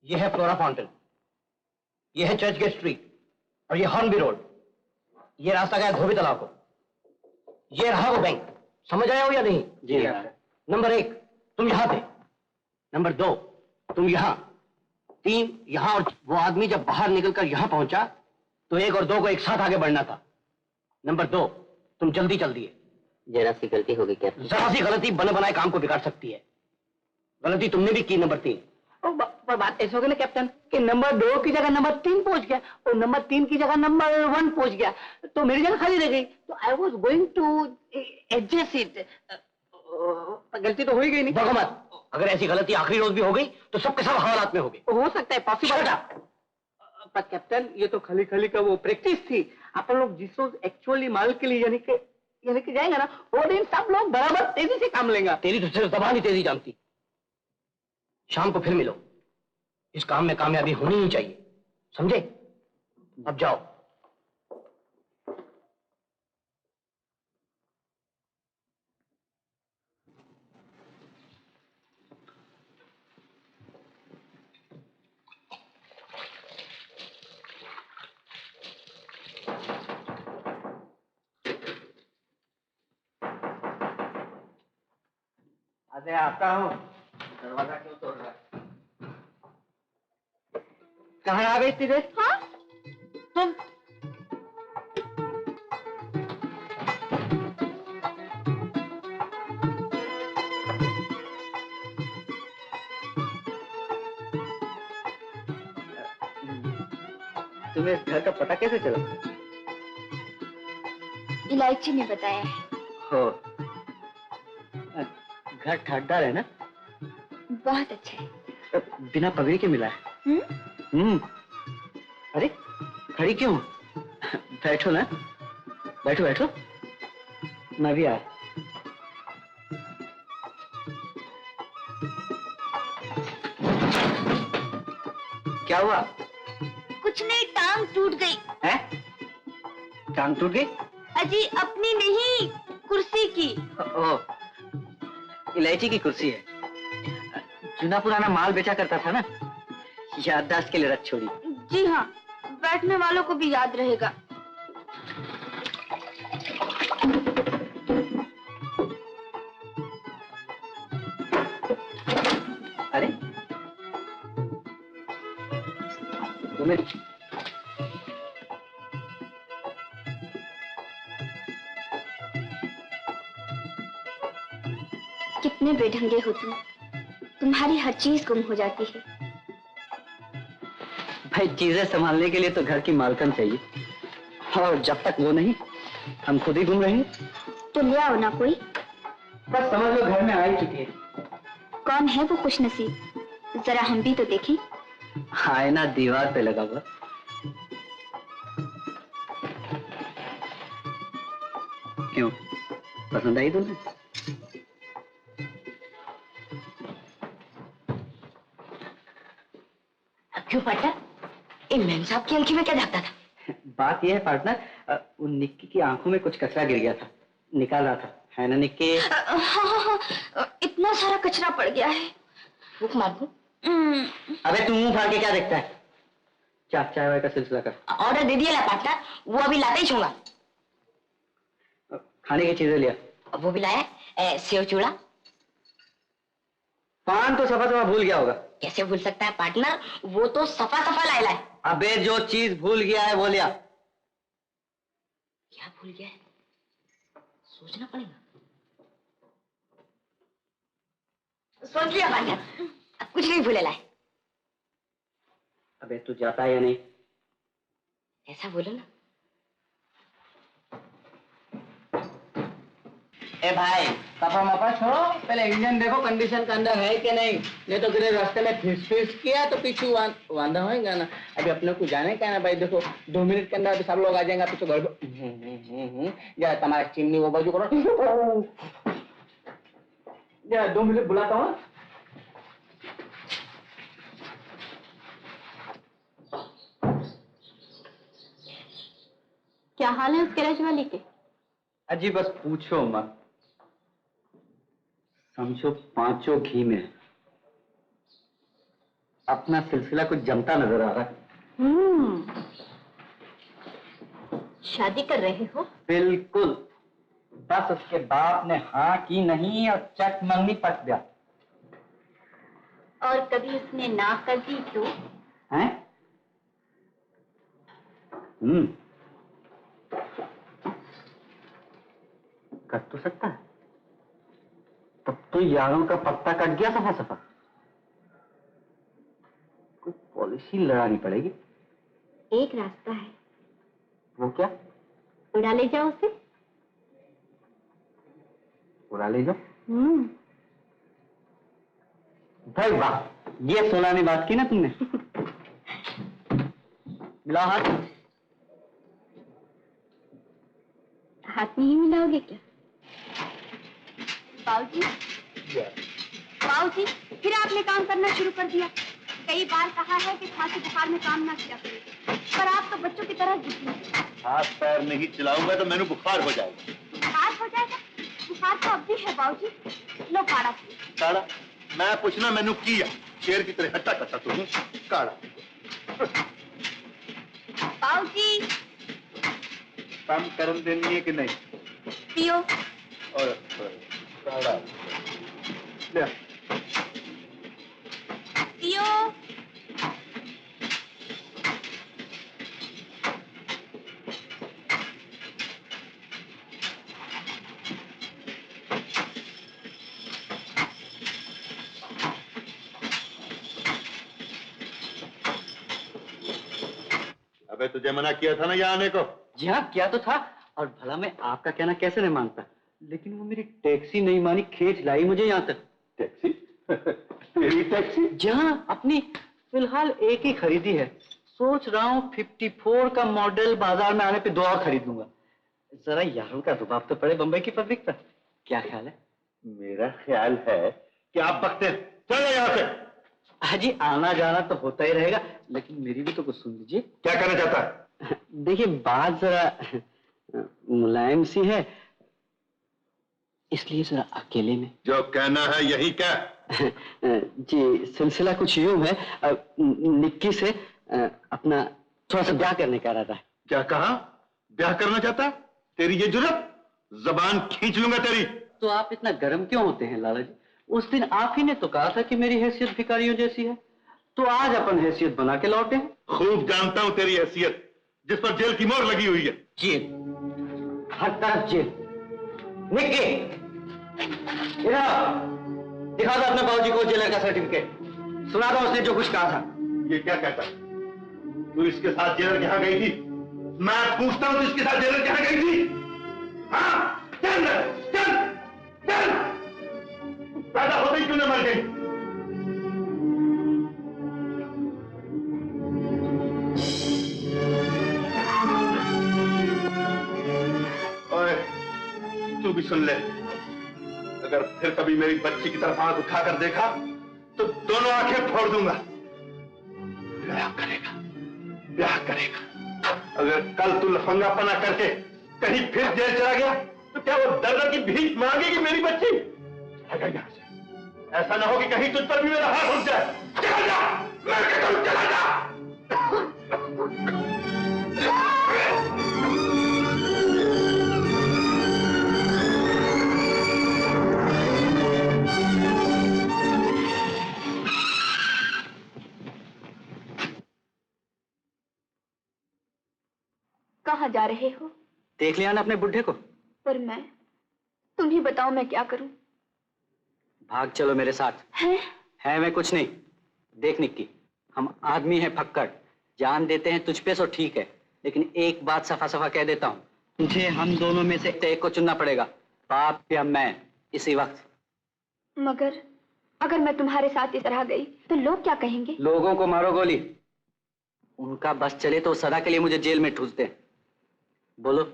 ये है फ्लोरा फाउंटेन, ये है चर्च गेट स्ट्रीट और ये हॉर्नबी रोड। ये रास्ता गया धोबी तालाब को। ये रहा वो बैंक। समझ आया हो या नहीं? जी। नंबर 1 तुम यहां थे, नंबर 2 तुम यहां, 3 यहां, और वो आदमी जब बाहर निकलकर यहां पहुंचा तो 1 और 2 को एक साथ आगे बढ़ना था। नंबर 2 तुम जल्दी चल दिए। जरा सी गलती हो गई कैप्टन। जरा सी गलती बने बनाए काम को बिगाड़ सकती है। गलती तुमने भी की। नंबर 3। पर बात ऐसे हो गई ना कैप्टन कि नंबर 2 की जगह नंबर 3 पहुंच गया और नंबर 3 की जगह नंबर 1 पहुंच गया, तो मेरी जगह खाली रह गई। तो I was going to adjust it. गलती तो हो ही गई नहीं। भगो मत। अगर ऐसी गलती आखिरी रोज भी हो गई तो सबके सब हवालात में हो गए। हो सकता है, पॉसिबल। पर कैप्टन ये तो खाली खाली का वो प्रैक्टिस थी। अपन लोग जिस रोज एक्चुअली माल के लिए यानी कि जाएंगे ना, वो दिन सब लोग बराबर तेजी से काम लेंगे। तेरी तो सिर्फ जबान ही तेजी जानती। शाम को फिर मिलो। इस काम में कामयाबी होनी ही चाहिए, समझे? अब जाओ। अरे आता हूँ। दरवाजा क्यों तोड़ रहा है? कहाँ आ गई तेरे? हाँ? तुम तुम्हें इस घर का पता कैसे चला? इलायची ने बताया है। हो, घर ठाटदार है ना? बहुत अच्छा है। बिना पगड़ी के मिला है। अरे खड़ी क्यों? बैठो ना, बैठो बैठो। मैं भी आया। क्या हुआ? कुछ नहीं, टांग टूट गई। है? टांग टूट गई? अजी अपनी नहीं, कुर्सी की। ओह, इलायची की कुर्सी है। चुना पुराना माल बेचा करता था ना, याददाश्त के लिए रख छोड़ी। जी हाँ, बैठने वालों को भी याद रहेगा। अरे तुम्हें कितने बेढंगे हो तुम, तुम्हारी हर चीज गुम हो जाती है। भाई चीजें संभालने के लिए तो घर की मालकन चाहिए, और जब तक वो नहीं हम खुद ही गुम रहे हैं। तो ले आओ ना कोई। बस समझ लो घर में आ ही चुकी है। कौन है वो खुशनसीब, जरा हम भी तो देखें। आईना दीवार पे लगा हुआ। क्यों, पसंद आई तुम्हें? क्यों पार्टनर, इन मैम साहब की आंखी में क्या झांकता था? बात यह है पार्टनर, उन निक्की की आंखों में कुछ कचरा गिर गया था, निकाल रहा था, है ना निक्की? हाँ, इतना सारा कचरा पड़ गया है। भूख मार दूं? अबे तू मुंह फाड़ के क्या देखता है? चाय वाय का सिलसिला कर। ऑर्डर दे दिया ना पार्टनर, वो अभी लाते ही छूंगा। खाने की चीजें लिया। वो भी लाया सेव चूड़ा। पान तो सफा भूल गया होगा। कैसे भूल सकता है पार्टनर, वो तो सफा सफा लाए। अबे जो चीज भूल गया है वो लिया। क्या भूल गया है, सोचना पड़ेगा। सोच लिया पार्टनर, अब कुछ नहीं भूले लाए। अबे तू जाता है या नहीं? ऐसा बोलो ना। ए भाई कपा मपा छोड़ो, पहले इंजन देखो कंडीशन के अंदर है कि नहीं तो किसी रास्ते में फिस किया तो पीछू वांधा होएगा ना। अभी अपने को जाने का है ना भाई, देखो 2 मिनट के अंदर सब लोग आ जाएंगे, पीछे घर या तुम्हारा चिमनी वो बाजू करो, या 2 मिनट बुलाता हूँ। क्या हाल है उस गैरेज वाले के? अजी बस पूछो मत, समझो 5 घी में अपना सिलसिला कुछ जमता नजर आ रहा है। शादी कर रहे हो? बिल्कुल, बस उसके बाप ने हाँ की नहीं और चट मंगनी पट गया। और कभी उसने ना कर दी तो? हैं? कर तो सकता है, तब तो यारों का पत्ता कट गया सफा सफा। कोई पॉलिसी लड़ानी पड़ेगी। एक रास्ता है। वो क्या? उड़ा ले जाओ उसे। उड़ा ले जाओ? भाई वाह, ये सोलानी बात की ना तुमने। मिलाओ हाथ। हाथ में ही मिलाओगे क्या? बाबूजी, बाबूजी, फिर आपने काम करना शुरू कर दिया। कई बार कहा है कि खांसी बुखार में काम ना किया करें, पर आप तो बच्चों की तरह जिद्दी हैं। हाथ पैर नहीं चलाऊंगा तो मैंने बुखार हो जाएगा। बुखार हो जाएगा? बुखार तो अब भी है बाबूजी। लो काढ़ा पियो। काढ़ा? मैं पूछना मैंने किया, शेर की तरह हट्टा कट्टा तुम काढ़ा। बाबूजी, काम करन देनी है कि नहीं? पियो। और काढ़ा ले। पियो। अबे तुझे मना किया था ना यहाँ आने को? जी हाँ, किया तो था, और भला मैं आपका कहना कैसे नहीं मानता, लेकिन वो मेरी टैक्सी नहीं मानी, खींच लाई मुझे यहाँ तक। टैक्सी? तेरी टैक्सी? जी हाँ, अपनी फिलहाल एक ही खरीदी है। सोच रहा हूँ 54 का मॉडल बाजार में आने पे 2 और खरीद लूंगा। जरा यारों का रुबाब तो पड़े बंबई की पब्लिक पर। क्या ख्याल है? मेरा ख्याल है कि आप बकते चलो यहाँ से। हाजी, आना जाना तो होता ही रहेगा, लेकिन मेरी भी तो कुछ सुन लीजिए। क्या करना चाहता है? देखिए, बात जरा मुलायम सी है, इसलिए जरा अकेले में। जो कहना है यही क्या? जी, सिलसिला कुछ यूं है, निक्की से अपना थोड़ा सा ब्याह करने का इरादा है। क्या कहा? ब्याह करना चाहता है? तेरी ये जुर्रत? जबान खींच लूंगा तेरी। तो आप इतना गर्म क्यों होते हैं लाला जी? उस दिन आप ही ने तो कहा था कि मेरी हैसियत भिखारियों जैसी है, तो आज अपन हैसियत बना के लौटे हैं। खूब जानता हूं तेरी हैसियत, जिस पर जेल की मोहर लगी हुई है। जेल, हर तरफ जेल। निक्की, दिखा दो अपने बाबूजी को जेलर का सर्टिफिकेट। सुना दो उसने जो कुछ कहा था। ये क्या कहता? तू इसके साथ जेलर के यहाँ गई थी? मैं पूछता हूं, तू इसके साथ जेलर के यहाँ गई थी? हाँ, चल चल चल। पैदा होते ही क्यों न मर गई? ओए, तू भी सुन ले, अगर फिर कभी मेरी बच्ची की तरफ आंख उठाकर देखा तो दोनों आंखें फोड़ दूंगा। ब्याह करेगा, ब्याह करेगा। अगर कल तू लफंगापना करके कहीं फिर जेल चला गया तो क्या वो दर्द की भीख मांगेगी मेरी बच्ची? चला यहां से, ऐसा ना हो कि कहीं तुझ पर भी मेरा हाथ उठ जाए। चला जा, मैं कहता हूं चला जा। कहाँ जा रहे हो? देख लिया ना अपने बुढ़े को? पर मैं, तुम ही बताओ मैं क्या करूं? भाग चलो मेरे साथ। है मैं कुछ नहीं। देख निक्की, हम आदमी हैं फक्कड़, जान देते हैं तुझ पे सो ठीक है, लेकिन एक बात सफा सफा कह देता हूँ, तुझे हम दोनों में से एक को चुनना पड़ेगा। बाप या मैं इसी वक्त। मगर अगर मैं तुम्हारे साथ इस तरह गई तो लोग क्या कहेंगे? लोगों को मारो गोली, उनका बस चले तो सदा के लिए मुझे जेल में ठूस दे। बोलो,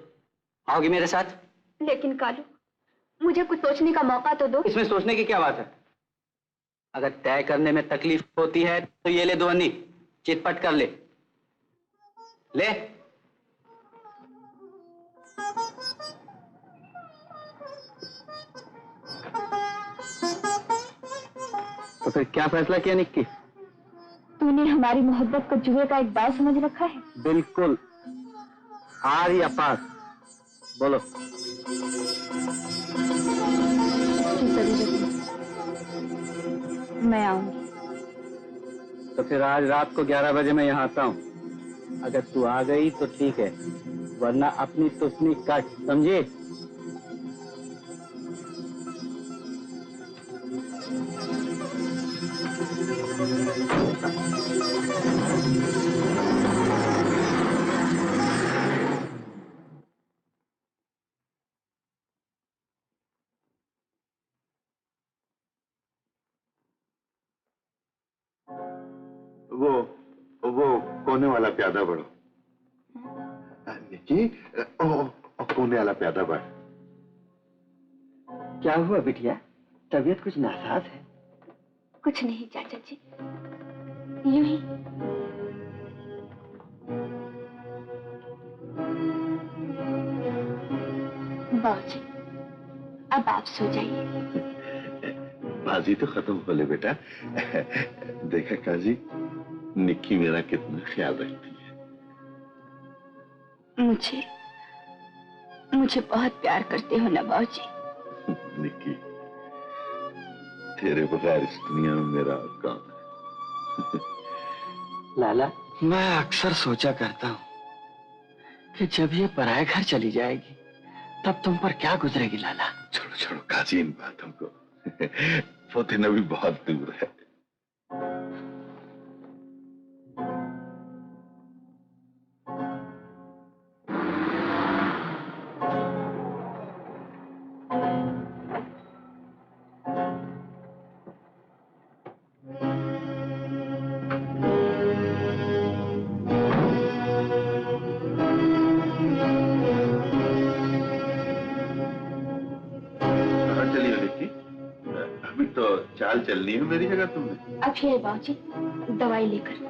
आओगी मेरे साथ? लेकिन कालू, मुझे कुछ सोचने का मौका तो दो। इसमें सोचने की क्या बात है? अगर तय करने में तकलीफ होती है तो ये ले 2 अन्नी, चितपट कर ले। ले। तो फिर क्या फैसला किया निक्की? तूने हमारी मोहब्बत को जुए का एक बार समझ रखा है? बिल्कुल। हार या पास, बोलो। मैं आऊंगी। तो फिर आज रात को 11 बजे मैं यहाँ आता हूँ। अगर तू आ गई तो ठीक है, वरना अपनी तुस्नी काट, समझे? वो कोने वाला प्यादा बढ़ो। निकी, कोने वाला प्यादा बढ़। क्या हुआ बिटिया, तबीयत कुछ नासाज है? कुछ नहीं चाचा जी, यूं ही। बाबूजी, अब आप सो जाइए। बाजी तो खत्म हो ले बेटा। देखा काजी, निक्की मेरा कितना ख्याल रखती है। मुझे बहुत प्यार करते हो ना बाबूजी। निक्की, तेरे बगैर इस दुनिया में मेरा और कौन है? लाला, मैं अक्सर सोचा करता हूँ कि जब ये पराये घर चली जाएगी तब तुम पर क्या गुजरेगी लाला। छोड़ो छोड़ो काजी इन बातों को। वो दिन अभी बहुत दूर है। चाल चलनी है मेरी जगह तुमने। अब ये बाबूजी, दवाई लेकर।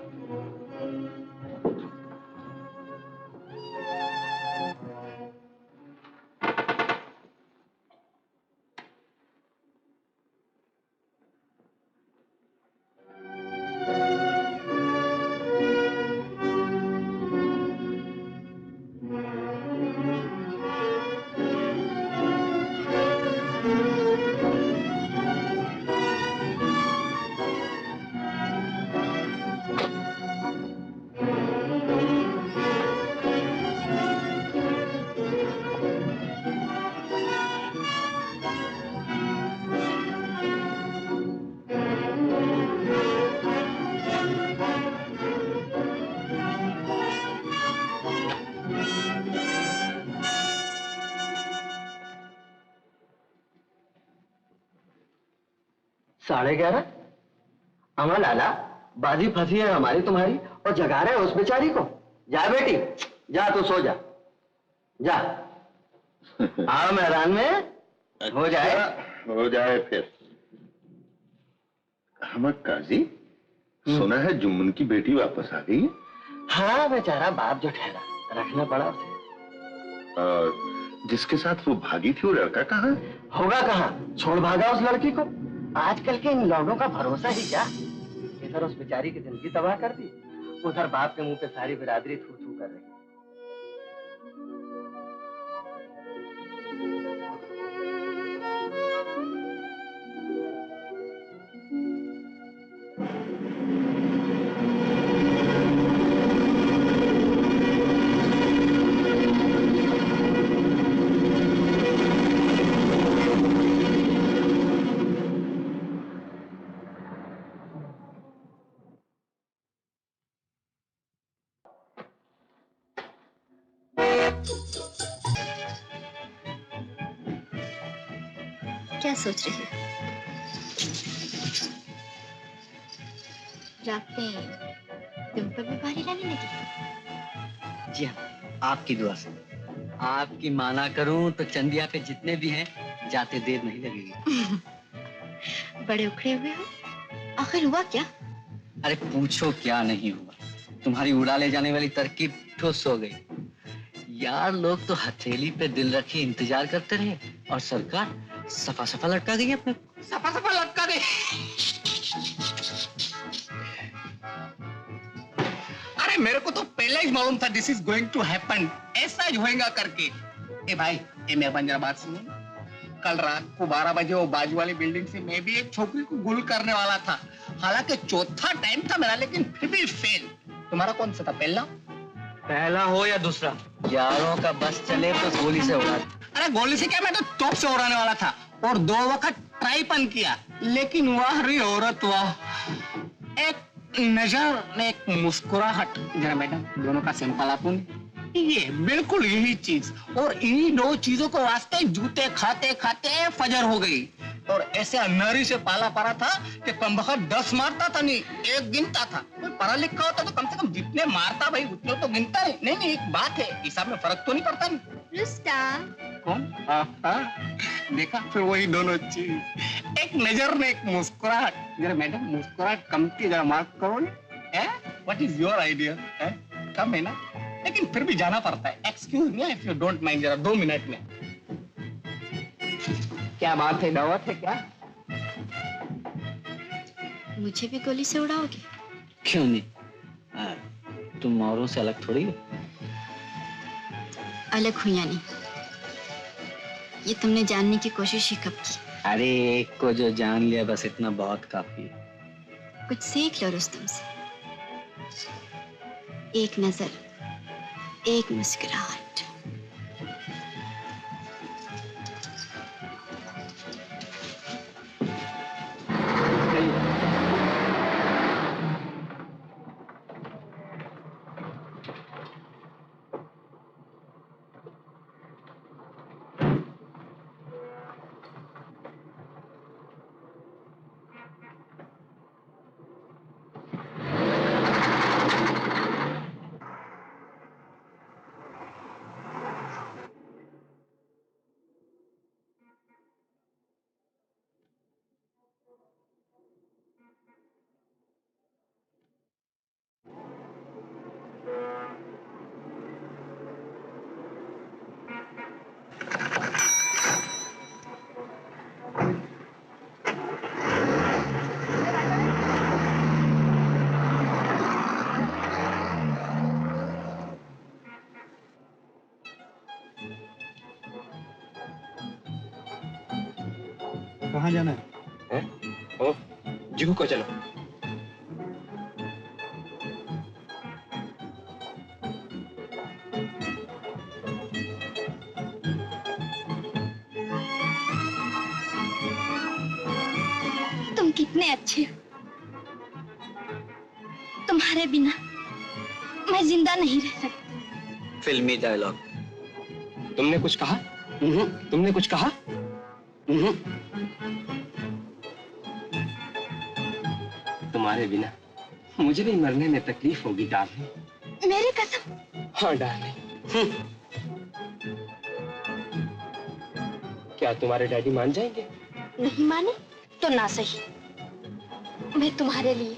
साढ़े 11? अमर लाला, बाजी फंसी है हमारी तुम्हारी और जगा रहे उस बेचारी को। जा बेटी, जा तू सो जा, जा। आओ मैदान में, हो जाए फिर। हम काजी, सुना है जुम्मन की बेटी वापस आ गई है? हाँ बेचारा बाप जो ठहरा, रखना पड़ा उसे। और जिसके साथ वो भागी थी वो लड़का कहाँ? होगा कहाँ, छोड़ भागा उस लड़की को। आजकल के इन लोगों का भरोसा ही क्या। इधर उस बेचारी की जिंदगी तबाह कर दी, उधर बाप के मुंह पे सारी बिरादरी थू थू कर रही। क्या सोच रही हो? रातें तुम पर भी भारी रहने लगी? जी हाँ, आपकी दुआ से। आपकी माना करूं तो चंदिया पे जितने भी हैं जाते देर नहीं लगेगी। बड़े उखड़े हुए हो। आखिर हुआ क्या? अरे पूछो क्या नहीं हुआ। तुम्हारी उड़ा ले जाने वाली तरकीब ठुस हो गई। यार लोग तो हथेली पे दिल रखे इंतजार करते रहे और सरकार सफा सफा लटका गई अपने। सफा सफा लटका गई। अरे मेरे को तो पहले ही मालूम था this is going to happen, ऐसा ही होएगा करके। ए भाई, ए मेहरबान जरा बात सुनो। कल रात को 12 बजे वो बाजू वाली बिल्डिंग से मैं भी एक छोकरी को गुल करने वाला था। हालांकि चौथा टाइम था मेरा, लेकिन फिर भी फेल। तुम्हारा कौन सा था, पहला? पहला हो या दूसरा, यारों का बस चले तो गोली से उड़ा। अरे गोली से क्या, मैं तो तोप से उड़ाने वाला था और 2 वक्त ट्राईपन किया, लेकिन वाह रे औरत वाह। एक नजर में एक मुस्कुराहट। जरा मैडम दोनों का सैंपल आपको। ये बिल्कुल यही चीज, और इन्हीं 2 चीजों को वास्ते जूते खाते खाते फजर हो गई। और ऐसे अन्नारी से पाला पड़ा था कि कमबख्त 10 मारता था नहीं, 1 गिनता था। कोई पढ़ा लिखा होता तो कम से कम जितने मारता भाई उतने तो गिनता नहीं। नहीं नहीं, एक बात है, हिसाब में फर्क तो नहीं पड़ता नहीं। रुस्ता। कौन? देखा, फिर वही दोनों चीज, एक नजर में एक मुस्कुराहट। जरा मैडम मुस्कुराहट कम की जरा मार्क करो नहीं। What is your idea? कम है ना, लेकिन फिर भी जाना पड़ता है। Excuse me if you don't mind, जरा 2 मिनट में। क्या बात है, दावत है क्या? मुझे भी गोली से उड़ाओगे? क्यों नहीं, तुम औरों से अलग थोड़ी हो। अलग हुई या नहीं, ये तुमने जानने की कोशिश ही कब की? अरे एक को जो जान लिया बस इतना बहुत काफी है। कुछ सीख लो रुस्तम से। एक नजर, एक मुस्कुराहट। कहाँ जाना है? ओ, जुहू को चलो। तुम कितने अच्छे हो। तुम्हारे बिना मैं जिंदा नहीं रह सकती। फिल्मी डायलॉग। तुमने कुछ कहा? तुमने कुछ कहा? तुम्हारे बिना मुझे भी मरने में तकलीफ होगी डार्लिंग। मेरी कसम। हाँ डार्लिंग। क्या तुम्हारे डैडी मान जाएंगे? नहीं माने तो ना सही, मैं तुम्हारे लिए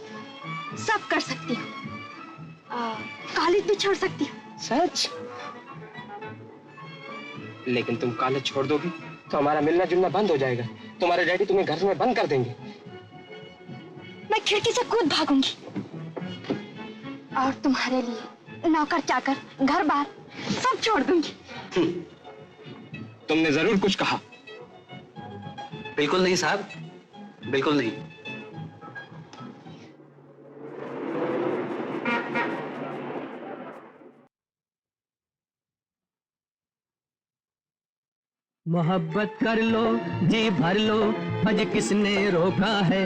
सब कर सकती हूँ। कॉलेज भी छोड़ सकती हूँ। सच? लेकिन तुम कॉलेज छोड़ दोगी तो हमारा मिलना जुलना बंद हो जाएगा। तुम्हारे डैडी तुम्हें घर में बंद कर देंगे। मैं खिड़की से कूद भागूंगी और तुम्हारे लिए नौकर चाकर घर बार सब छोड़ दूंगी। तुमने जरूर कुछ कहा। बिल्कुल नहीं साहब, बिल्कुल नहीं। मोहब्बत कर लो जी भर लो, अज किसने रोका है,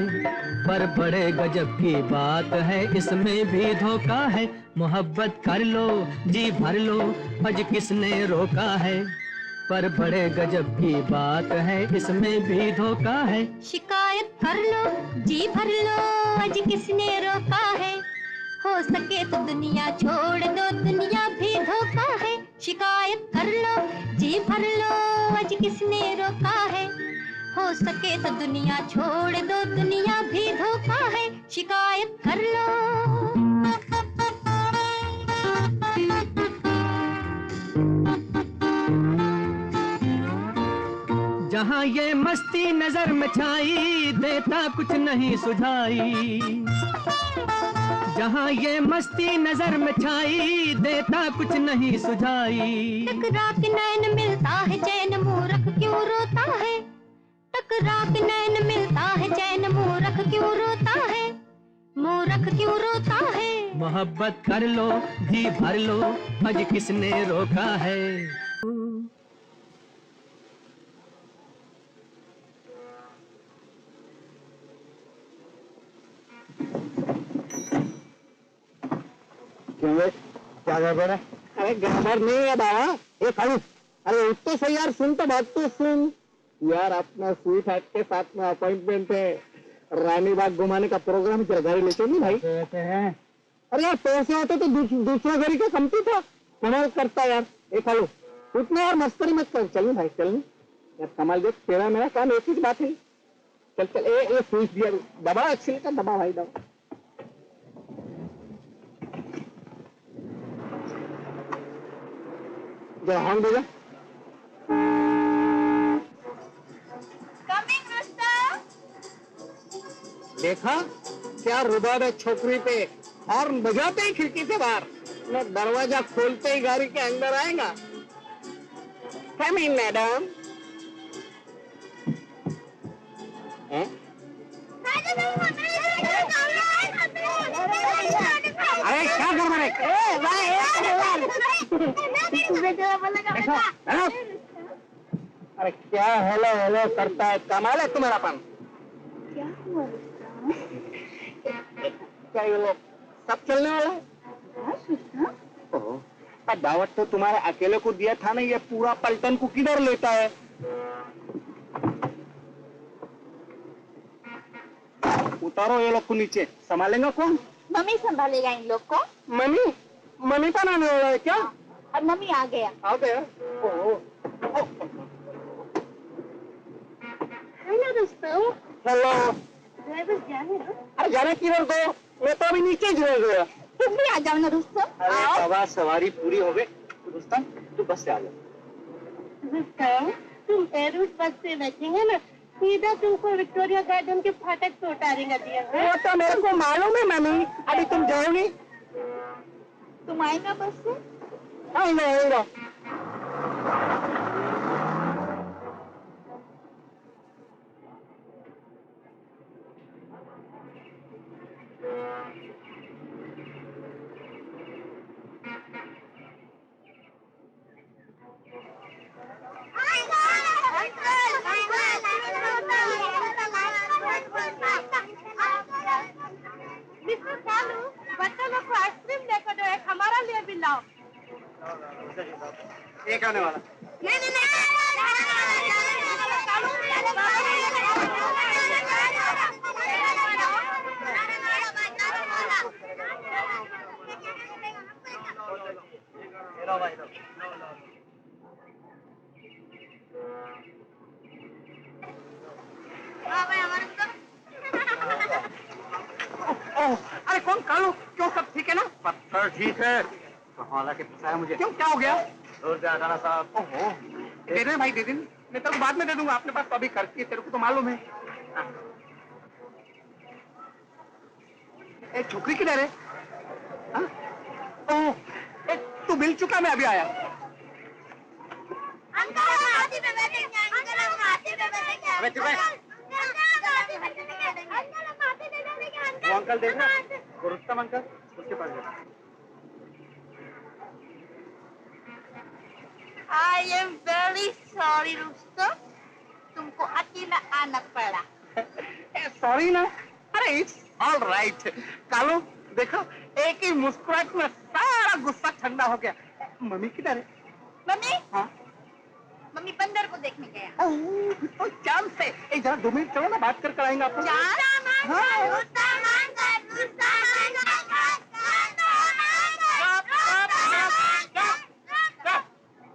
पर बड़े गजब की बात है इसमें भी धोखा है। मोहब्बत कर लो जी भर लो, अज किसने रोका है, पर बड़े गजब की बात है, इसमें भी धोखा है। शिकायत कर लो, जी भर लो, आज किसने रोका है? हो सके तो दुनिया छोड़ दो, दुनिया भी धोखा है। शिकायत कर लो, जी भर लो, आज किसने रोका है? हो सके तो दुनिया छोड़ दो, दुनिया भी धोखा है। शिकायत कर लो। जहाँ ये मस्ती नजर में छाई, देता कुछ नहीं सुझाई। जहाँ ये मस्ती नजर में छाई, देता कुछ नहीं सुझाई। टकरा के नैन मिलता है चैन, मूर्ख क्यों रोता है? टकरा के नैन मिलता है चैन, मूर्ख क्यों रोता है? मूर्ख क्यों रोता है? मोहब्बत कर लो, जी भर लो, आज किसने रोका है? क्या गड़बड़ है? अरे गड़बड़ नहीं है बाबा, ये खाली। अरे उठ तो सही यार, सुन तो बात तो सुन यार। अपना स्वीट हार्ट के साथ में अपॉइंटमेंट है, रानी बाग घुमाने का प्रोग्राम तेरे घर ले चलो भाई। हैं? अरे यार पैसे होते तो दूसरा घड़ी का कमती था, कमाल करता यार। ये खालो उठना यार, मस्करी मत कर। चल भाई चल यार, कमाल देख, तेरा मेरा काम एक ही बात है। चल चल, ये स्विच दिया, दबा एक्सील का, दबा भाई दबा। हाँ भैया, देखा क्या रुबाब है छोकरी पे, और बजाते ही खिड़की से बाहर, मैं दरवाजा खोलते ही गाड़ी के अंदर आएगा। कम इन मैडम। अरे क्या गड़बड़ है? अरे क्या हेलो हेलो करता है, कमाल है तुम्हारा पान। क्या हुआ? क्या ये लोग सब चलने वाला है? दावत तो तुम्हारे अकेले को दिया था ना, ये पूरा पलटन को किधर लेता है? उतारो ये लोग को नीचे, संभालेगा कौन? मम्मी संभालेगा इन लोग को। मम्मी? मम्मी का नाम हो रहा है क्या? और मम्मी आ गया। आ गया? हेलो दोस्तों। हेलो। ड्राइवर जाने दो। अरे जाने किधर दो, मैं तो अभी नीचे ही रह गया। तुम भी आ जाओ ना दोस्तों। अरे बाबा सवारी पूरी हो गई, दोस्तों तू बस से आ जा। दोस्तों तुम एयररूट बस से बैठेंगे ना, सीधा तुमको विक्टोरिया गार्डन के फाटक पे उतारेगा दिया। वो तो मेरे को मालूम है मम्मी, अभी तुम जाओगी? तुम आएगा बस से? आएगा। मिस्टर कालू, बच्चों लोग को आइसक्रीम लेकर दो, एक हमारा लिए भी लाओ। एक आने वाला। अरे कौन कालू, क्यों सब ठीक है ना? पत्थर ठीक है, कहाँ के फंसाया मुझे? क्यों क्या हो गया? दूर से आना साहब। ओहो, दे दे भाई दे दे, मैं तेरे को बाद में दे दूंगा, अपने पास तो अभी खर्च की, तेरे को तो मालूम है। एक छोकरी किधर है? ओह, तू मिल चुका, मैं अभी आया। अबे चुप है। वो अंकल देख रहा, वो रुस्तम अंकल, उसके पास जा। I am very sorry Rustam, तुमको अकेला आना पड़ा। सॉरी ना, अरे इट्स ऑल राइट। कालू देखो, एक ही मुस्कुराहट में सारा गुस्सा ठंडा हो गया। मम्मी किधर है? मम्मी? हाँ? मम्मी बंदर को देखने गया। तो चांद से एक जरा 2 मिनट चलो ना, बात कर आएंगे आपको।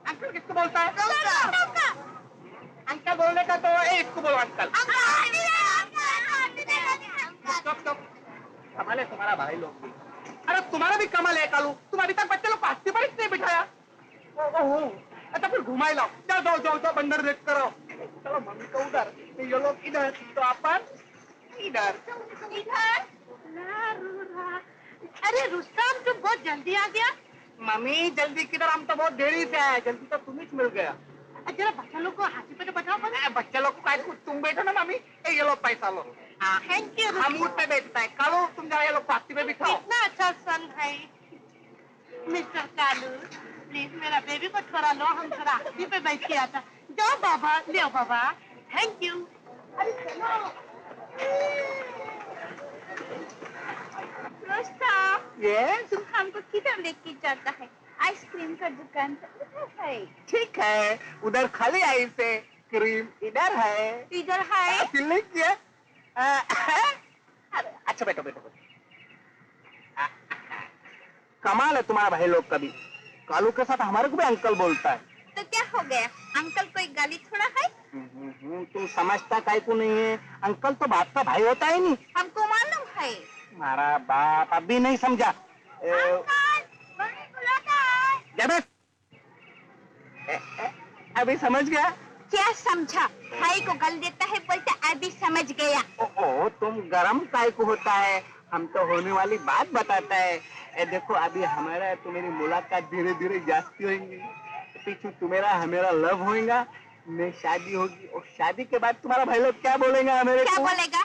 अंकल किसको बोलता है? अंकल बोलने का तो इसको बोलो अंकल। कमाल है तुम्हारा भाई लोग भी। अरे तुम्हारा भी कमाल है कालू, तुम अभी तक बच्चे लोग को हस्ती पर इसलिए बिठाया। ओहो, अच्छा फिर घुमाई लाओ। जाओ जाओ जाओ जाओ, बंदर देख कर आओ। चलो मम्मी को उधर, ये लोग इधर, तो अपन इधर। अरे रुस्तम, तुम बहुत जल्दी आ गया। मम्मी जल्दी किधर, हम तो बहुत देरी से आए, जल्दी तो तुम ही मिल गया। जरा बच्चा लोग को हाथी पे तो बैठाओ। बच्चे लोग को काहे, तुम बैठो ना मम्मी, ये लो पैसा लो। Thank you. हम ऊँट पे बैठता है, कालू तुम जाओ, ये लोग हाथी पे बिठाओ। इतना अच्छा सन है। मिस्टर कालू, प्लीज मेरा बेबी को थोड़ा लो, हम थोड़ा हाथी पे बैठ के आता। जाओ बाबा, ले बाबा। Thank you. अरे चलो। रुस्तम, तुम हमको किधर लेके जाता है? आइसक्रीम का दुकान है। ठीक है, उधर खाली आइस है, क्रीम इधर है। इधर है। अच्छा बैठो बैठो बैठो। कमाल है तुम्हारा भाई लोग का भी, कालू के साथ हमारे को भी अंकल बोलता है। तो क्या हो गया, अंकल कोई गाली थोड़ा है? तुम समझता काहे को नहीं है, अंकल तो बाप का भाई होता है नहीं। हमको मालूम है। हमारा बाप अभी नहीं समझा। अभी समझ गया? क्या समझा? भाई को गल देता है, बोलता अभी समझ गया। ओ तुम गरम काय को होता है, हम तो होने वाली बात बताता है। देखो अभी हमारा तुम्हारी मुलाकात धीरे धीरे जास्ती होगी, पीछे तुम्हारा हमारा लव होएगा, मैं शादी होगी, और शादी के बाद तुम्हारा भाई लोग क्या बोलेगा हमारे क्या को? बोलेगा?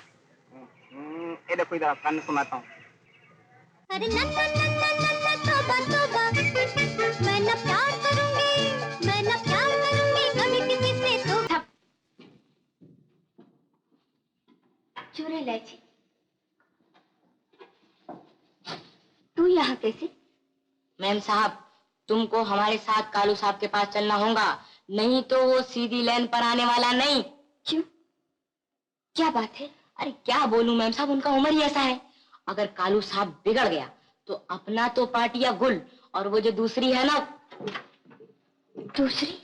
ये देखो इधर कान सुनाता हूँ। अरे ना ना ना ना ना ना तौबा तौबा, मैं ना प्यार करूंगी, मैं ना प्यार करूंगी कभी किसी से। तो चूरे इलायची, तू यहाँ कैसे? मैम साहब, तुमको हमारे साथ कालू साहब के पास चलना होगा, नहीं तो वो सीधी लाइन पर आने वाला नहीं। क्यों, क्या बात है? अरे क्या बोलूं मैम साहब, उनका उम्र ही ऐसा है। अगर कालू साहब बिगड़ गया तो अपना तो पार्टिया गुल, और वो जो दूसरी है ना। दूसरी?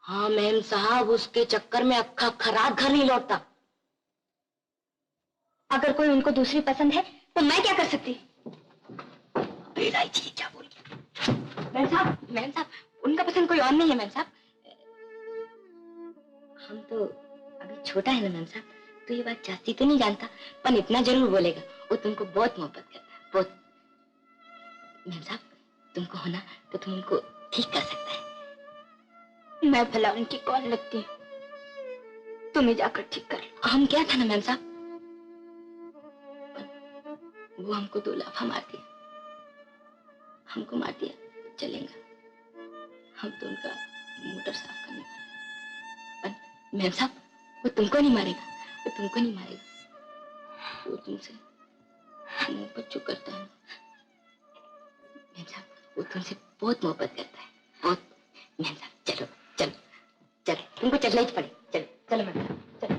हाँ मैम साहब, उसके चक्कर में अक्खा अक्खा रात घर नहीं लौटता। अगर कोई उनको दूसरी पसंद है तो मैं क्या कर सकती? क्या बोल मैम साहब, उनका पसंद कोई और नहीं है मैम साहब। हम तो अभी छोटा है ना मैम साहब, तो ये बात जास्ती तो नहीं जानता, पर इतना जरूर बोलेगा, वो तुमको बहुत मोहब्बत करता है, बहुत। मैम साहब, तुमको होना तो तुम उनको ठीक कर सकता है। मैं भला उनकी कौन लगती हूँ? तुम्हें जाकर ठीक कर लो। हम क्या था ना मैम साहब, वो हमको 2 लाफा मार दिया, हमको मार दिया, चलेगा। हम तो उनका मोटर साफ करने वाले। पर मैम साहब, वो तुमको नहीं मारेगा, वो तुमको नहीं मारेगा, वो तुमसे मोहब्बत जो करता है मैम साहब, वो तुमसे बहुत मोहब्बत करता है, बहुत। मैम साहब चलो चलो चलो, तुमको चलना ही पड़े, चलो चलो मैम साहब चलो।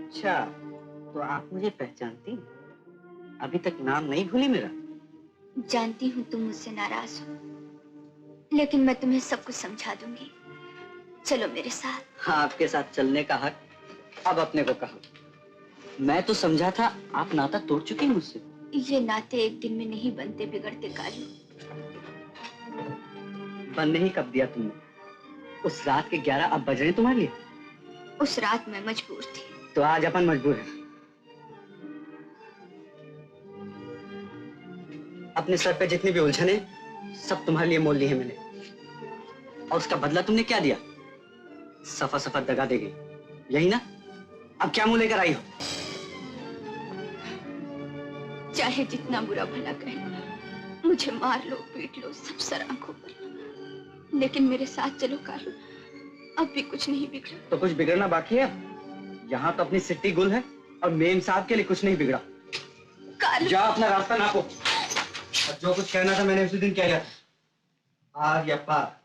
अच्छा, तो आप मुझे पहचानती? अभी तक नाम नहीं भूली मेरा? जानती हूँ तुम मुझसे नाराज हो, लेकिन मैं तुम्हें सब कुछ समझा दूंगी। चलो मेरे साथ। हाँ, आपके साथ चलने का हक अब अपने को कहा। मैं तो समझा था आप नाता तोड़ चुकी हैं मुझसे। ये नाते एक दिन में नहीं बनते बिगड़ते कालू। बनने ही कब दिया तुमने? उस रात के 11 अब बज रहे तुम्हारे लिए? उस रात मैं मजबूर थी। तो आज अपन मजबूर हैं। अपने सर पे जितनी भी उलझन है, सब तुम्हारे लिए मोल ली है मैंने। और उसका बदला तुमने क्या दिया? सफा सफा दगा दे गई, यही ना? अब क्या मुंह लेकर आई हो? चाहे जितना बुरा भला कहे, मुझे मार लो, पीट लो, सब सर आंखों पर, लेकिन मेरे साथ चलो कालू। अब भी कुछ नहीं बिगड़ा। तो कुछ बिगड़ना बाकी है? यहाँ तो अपनी सिट्टी गुल है और मेम साहब के लिए कुछ नहीं बिगड़ा। कालू, जाओ अपना रास्ता नापो। और जो कुछ कहना था मैंने उसी दिन कह दिया था। आग या पार।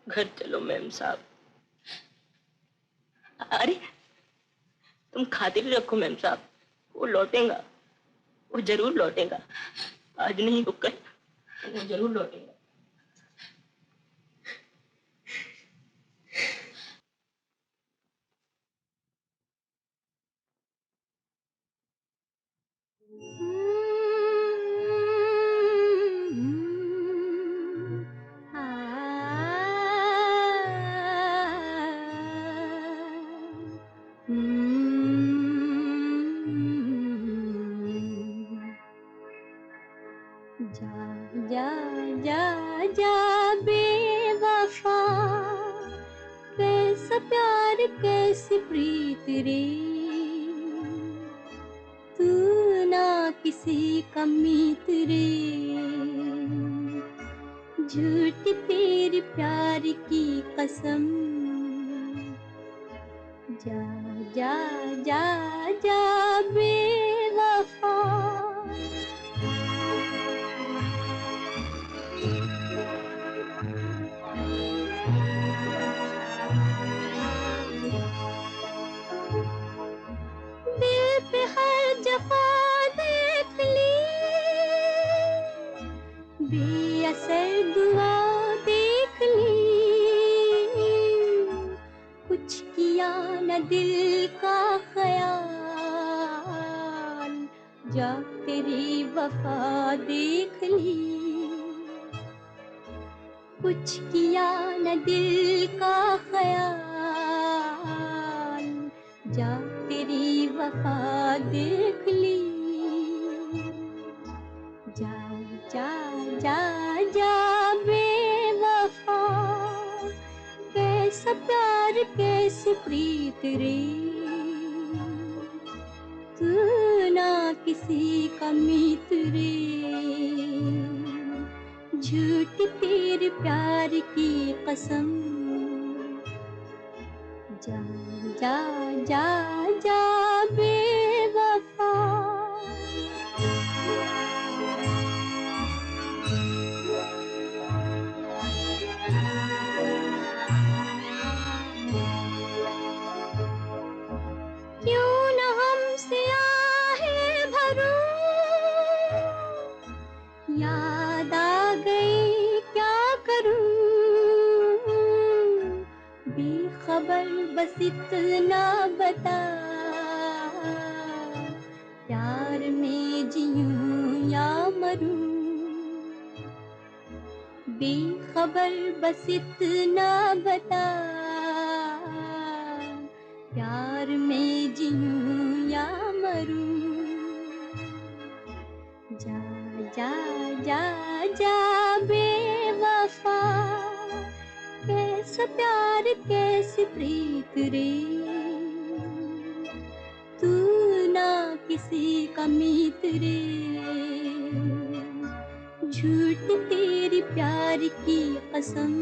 घर चलो मेम साहब। अरे तुम खातिर रखो मेम साहब, वो लौटेगा, वो जरूर लौटेगा। आज नहीं तो कल वो जरूर लौटेगा। जा जा जा जा बेवफा, कैसा प्यार कैसी प्रीत रे, तू ना किसी का मीत रे, झूठी तेरी प्यार की कसम। जा जा जा जा बेवफा। दिल पे हर जफा देख ली, बेअसर दुआ देख ली, कुछ किया न दिल का ख्याल, जा तेरी वफा देख ली, कुछ किया न दिल का ख्याल, जा तेरी वफा देख ली। जा जा जा जा बेवफा, कैसा प्यार कैसी प्रीत रे, तू ना किसी का मीत रे, झूठी तेरे प्यार की कसम। जा जा जा जा बेवफा। क्यों न हमसे आहे भरो, याद आ गई क्या करूं, बेखबर बस इतना बता, प्यार में जीऊं या मरूं, बेखबर बस इतना बता, प्यार में जीऊं या मरूं। जा जा जा जा बेवफा, कैसा प्यार कैसी प्रीत रे, तू ना किसी का मीत रे, झूठ तेरी प्यार की कसम।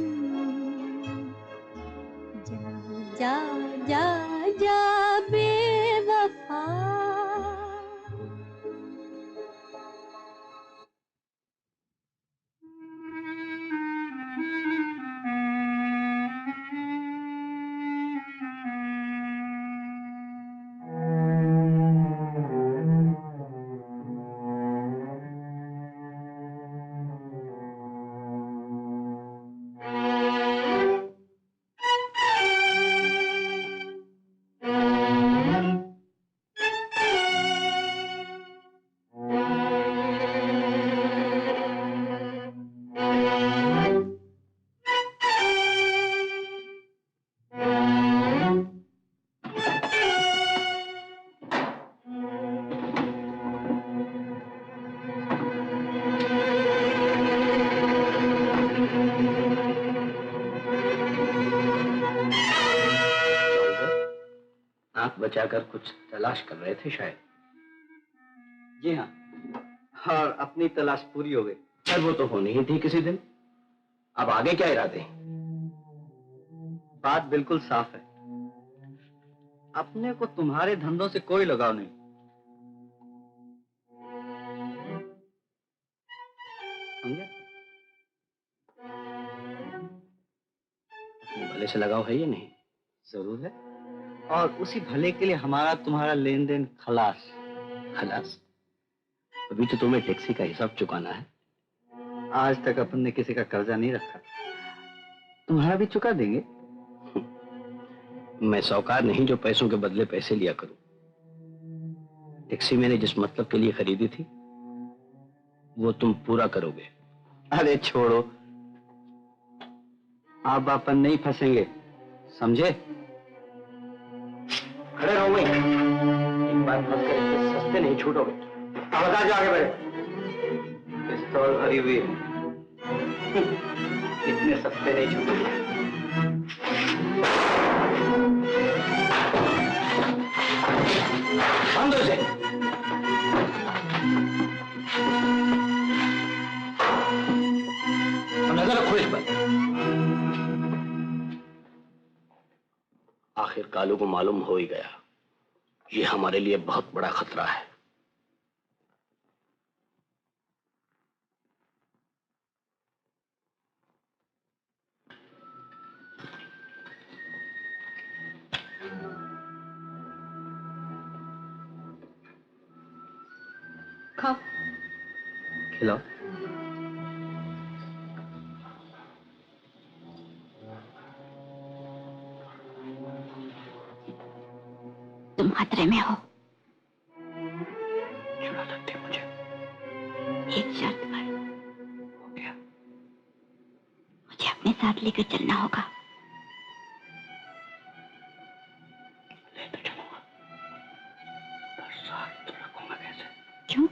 जा जा जा जा बेवफा। आंख बचाकर कुछ तलाश कर रहे थे शायद। जी हाँ, और अपनी तलाश पूरी हो गई। पर वो तो होनी ही थी किसी दिन। अब आगे क्या इरादे? बात बिल्कुल साफ है, अपने को तुम्हारे धंधों से कोई लगाव नहीं। समझे? भले से लगाव है या नहीं? जरूर है, और उसी भले के लिए हमारा तुम्हारा लेन देन खलास। खलास? अभी तो तुम्हें टैक्सी का हिसाब चुकाना है। आज तक अपन ने किसी का कर्जा नहीं रखा, तुम्हारा भी चुका देंगे। मैं साहूकार नहीं जो पैसों के बदले पैसे लिया करूं। टैक्सी मैंने जिस मतलब के लिए खरीदी थी वो तुम पूरा करोगे। अरे छोड़ो, अब अपन नहीं फंसेंगे, समझे? खड़े रहो भाई, एक बात मत कर, इतने सस्ते नहीं छूटोगे। बता जो आगे बढ़े। पिस्तौल भरी हुई है, इतने सस्ते नहीं छूटोगे। बंद हो जाए। नजर रखो इस पर। आखिर कालू को मालूम हो ही गया, ये हमारे लिए बहुत बड़ा खतरा है। खाओ। खिलाओ। तुम खतरे में हो। छुड़ा सकते मुझे? एक शर्त पर। हो गया। मुझे अपने साथ लेकर चलना होगा। ले तो चलूंगा, पर साथ तो रखूंगा कैसे? क्यों?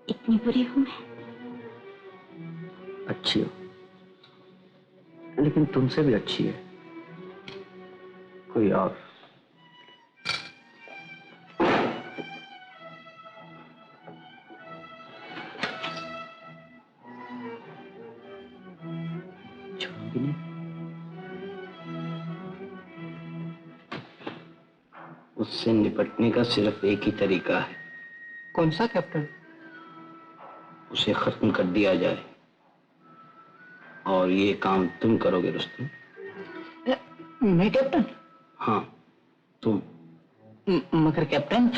इतनी बुरी हूं मैं? अच्छी हो, लेकिन तुमसे भी अच्छी है कोई और। छोड़ोगी नहीं? उससे निपटने का सिर्फ एक ही तरीका है। कौन सा कैप्टन? उसे खत्म कर दिया जाए, और ये काम तुम करोगे रुस्तम। मैं कैप्टन? हाँ तुम। मगर कैप्टन,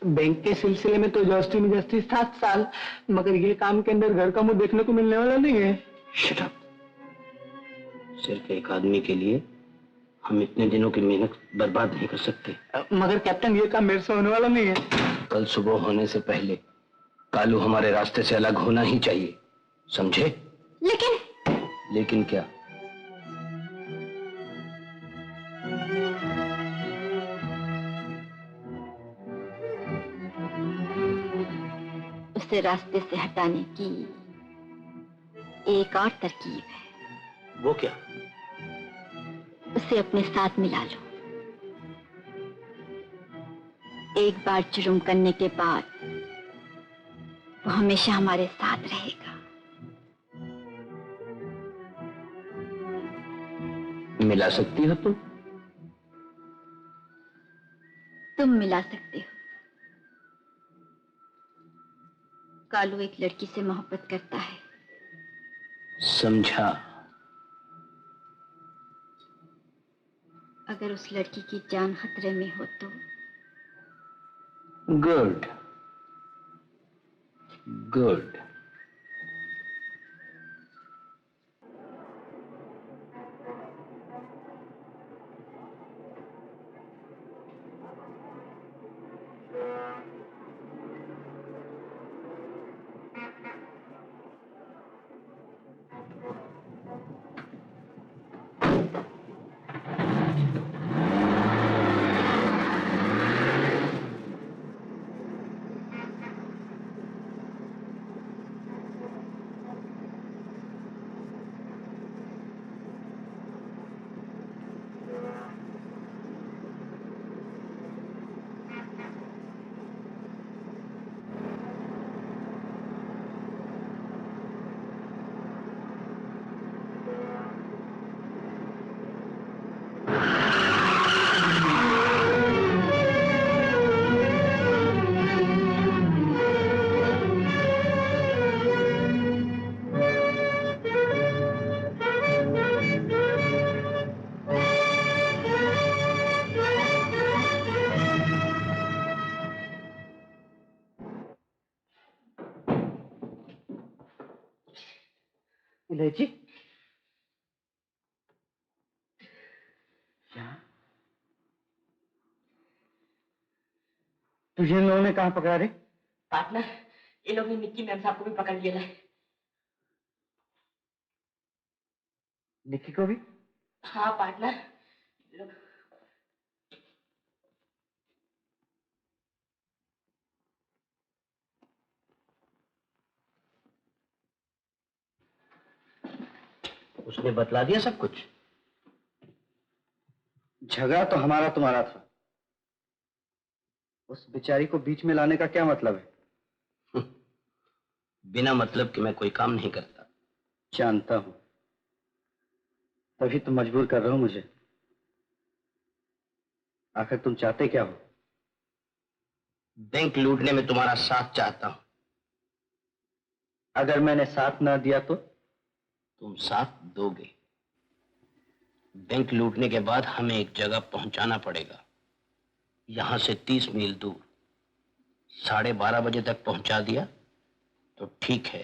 बैंक के सिलसिले में तो जस्ती में जस्ती 7 साल, मगर ये काम के अंदर घर का मुंह देखने को मिलने वाला नहीं है। Shut up. सिर्फ एक आदमी के लिए हम इतने दिनों की मेहनत बर्बाद नहीं कर सकते। मगर कैप्टन, ये काम मेरे से होने वाला नहीं है। कल सुबह होने से पहले कालू हमारे रास्ते से अलग होना ही चाहिए, समझे? लेकिन क्या? उसे रास्ते से हटाने की एक और तरकीब है। वो क्या? उसे अपने साथ मिला लो। एक बार जुर्म करने के बाद वो हमेशा हमारे साथ रहेगा। मिला सकती हो तुम? तुम मिला सकते हो। कालू एक लड़की से मोहब्बत करता है। समझा। अगर उस लड़की की जान खतरे में हो तो? Good good. इलायची क्या? तुझे इन लोगों ने कहाँ पकड़ा रे? पार्टनर, ये लोग ने निक्की मैम साहब को भी पकड़ लिया है। निक्की को भी? हाँ पार्टनर, लोग उसने बतला दिया सब कुछ। झगड़ा तो हमारा तुम्हारा था, उस बेचारी को बीच में लाने का क्या मतलब है? बिना मतलब कि मैं कोई काम नहीं करता। जानता हूं, तभी तुम मजबूर कर रहे हो मुझे। आखिर तुम चाहते क्या हो? बैंक लूटने में तुम्हारा साथ चाहता हूं। अगर मैंने साथ ना दिया तो? तुम साथ दोगे। बैंक लूटने के बाद हमें एक जगह पहुंचाना पड़ेगा, यहां से 30 मील दूर। 12:30 बजे तक पहुंचा दिया तो ठीक है,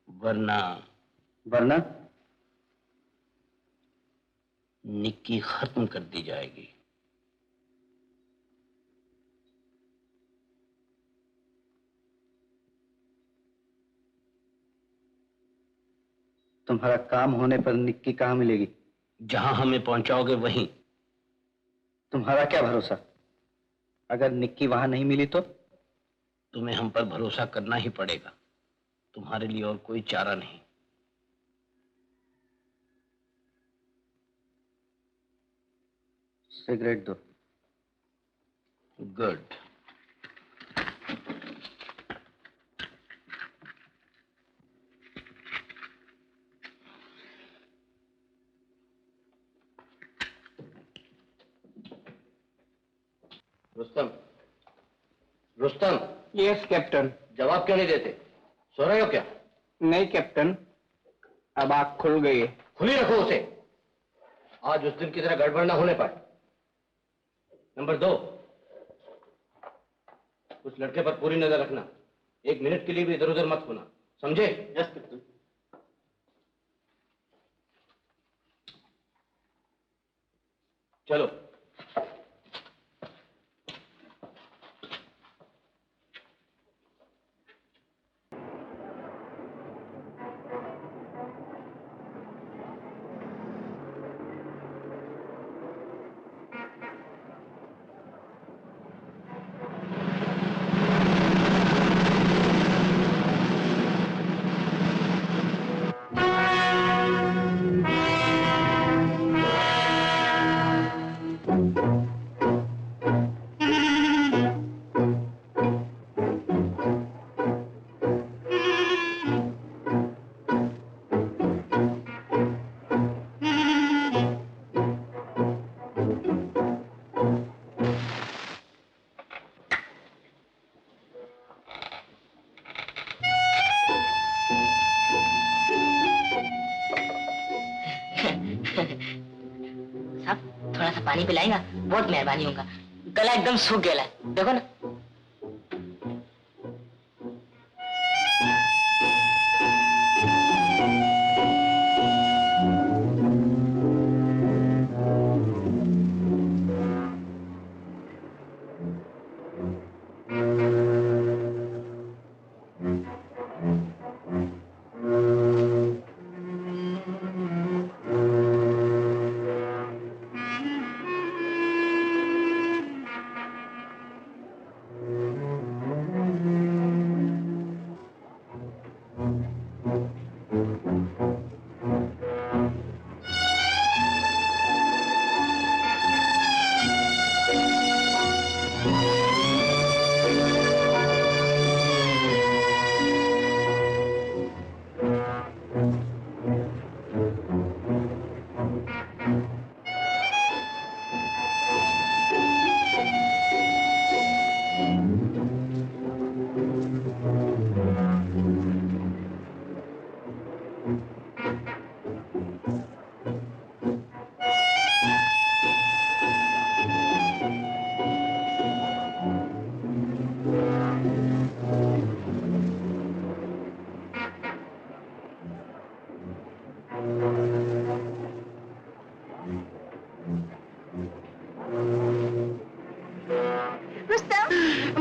वरना निक्की खत्म कर दी जाएगी। तुम्हारा काम होने पर निक्की कहाँ मिलेगी? जहां हमें पहुंचाओगे वहीं। तुम्हारा क्या भरोसा? अगर निक्की वहां नहीं मिली तो? तुम्हें हम पर भरोसा करना ही पड़ेगा, तुम्हारे लिए और कोई चारा नहीं। सिगरेट दो। Good. Rustam, Rustam. Yes captain. जवाब क्यों नहीं देते? सो रहे हो क्या? नहीं कैप्टन, अब आँख खुल गई है। खुली रखो उसे, आज उस दिन की तरह गड़बड़ ना होने पाए। नंबर 2, उस लड़के पर पूरी नजर रखना, 1 मिनट के लिए भी इधर उधर मत होना, समझे? Yes captain. चलो। थोड़ा सा पानी पिलाएगा, बहुत मेहरबानी होगा। गला एकदम सूख गया है, देखो ना।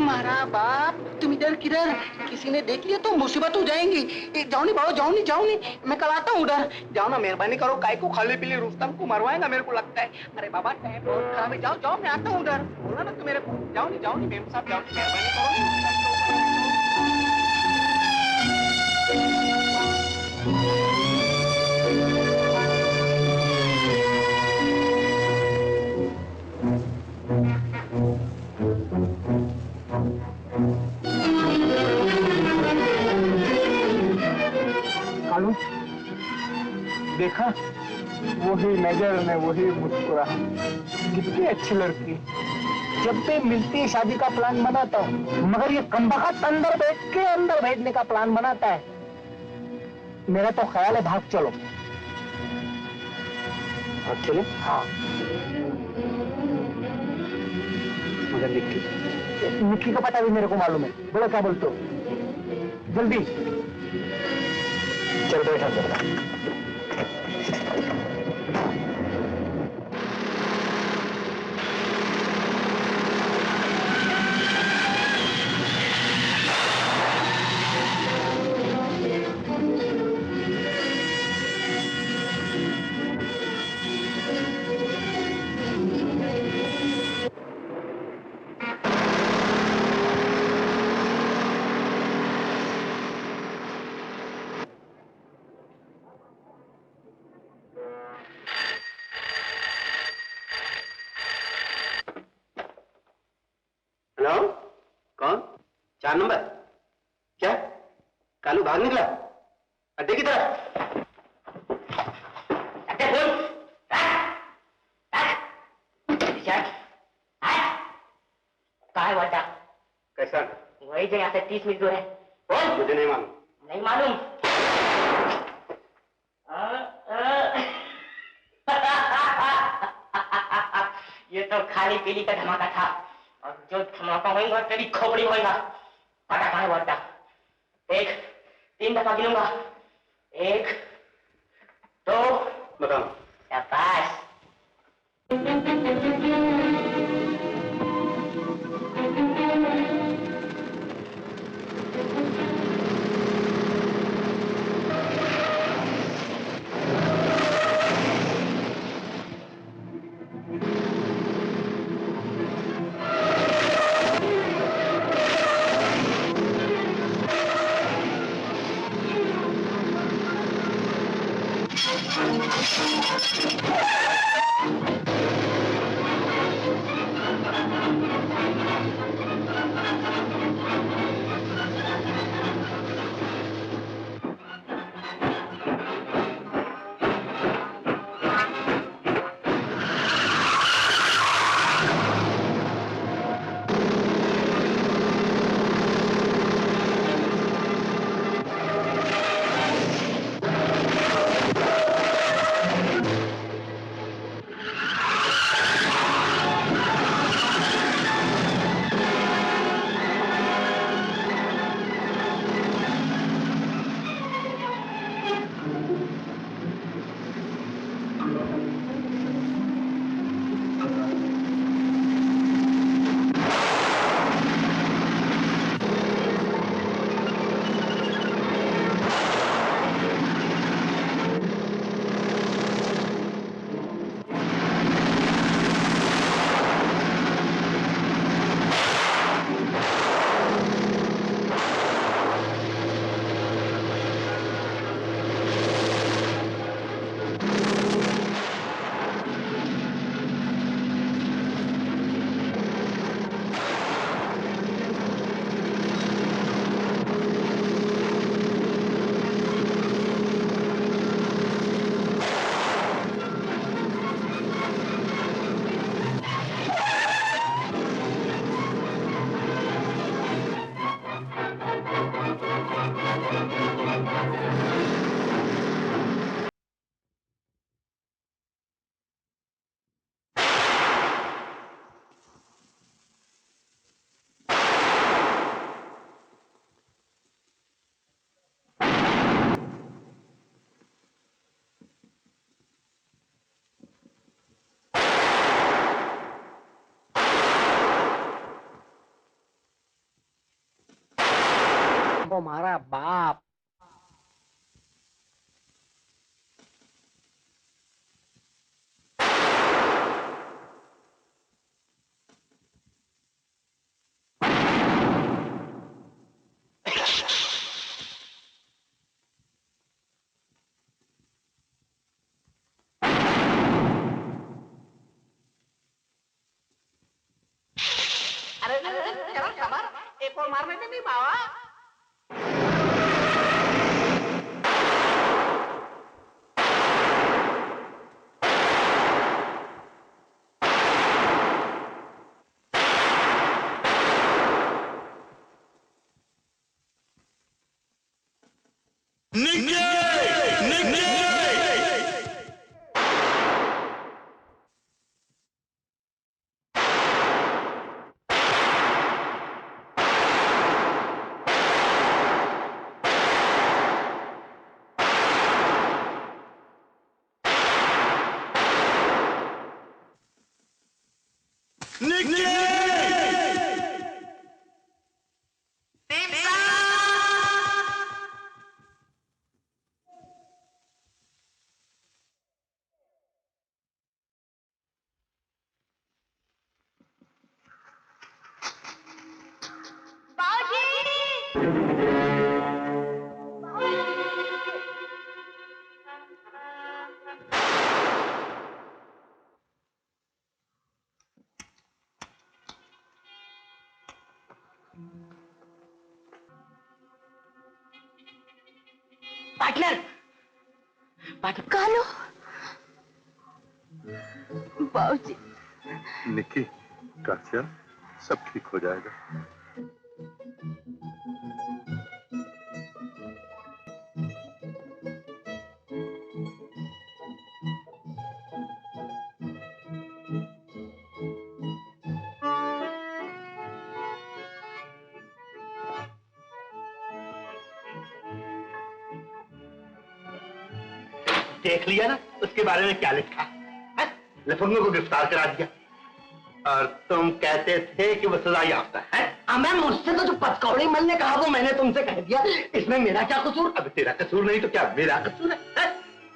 मारा बाप, तुम इधर किधर? किसी ने देख लिया तो मुसीबत हो जाएंगी। जाओ नहीं बाबा, जाओ नहीं, मैं कल आता हूँ उधर। जाओ ना, मेहरबानी करो, काय को खाली पीली रुस्तम को मरवाएगा मेरे को लगता है। अरे बाबा टाइम बहुत खराब है, जाओ मैं आता हूँ उधर। बोला ना तू मेरे को, जाओ नहीं मेम साहब, जाओ नहीं, मेहरबानी करो। कालू, देखा वही नजर में वही मुस्कुराहट, कितनी अच्छी लड़की। जब भी मिलती है शादी का प्लान बनाता हूँ, मगर ये कमबख्त अंदर बैठ के अंदर भेजने का प्लान बनाता है। मेरा तो ख्याल है भाग चलो। भाग चलो? हाँ। मगर निक्की का पता भी मेरे को मालूम है। बोलो क्या बोलते हो? जल्दी चल बैठा कर। हेलो, कौन? 4 नंबर? क्या कालू भाग निकला अड्डे की तरफ? कहाँ है वाटा? कैसा? वही जो यहाँ से 30 मील दूर है। कौन? मुझे नहीं मालूम। नहीं मालूम? ये तो खाली पीली का धमाका था, और जो धमाका होगा तेरी खोपड़ी होगा। पता कहाँ है वाटा? 3 दफा गिनूंगा। 1 2 बताओ। शाबाश। तुम्हारा बाप। एक और मारने दे नहीं बाबा। पार्टनर कालू, बाबूजी। निकी, काशिया, सब ठीक हो जाएगा। देख लिया ना उसके बारे में क्या लिखा है? लफंगों को गिरफ्तार करा दिया और तुम कहते थे कि वो सजा याफ्ता है। मैं मुझसे तो जो पचकौड़ी मल ने कहा वो मैंने तुमसे कह दिया, इसमें मेरा क्या कसूर? अब तेरा कसूर नहीं तो क्या मेरा कसूर है?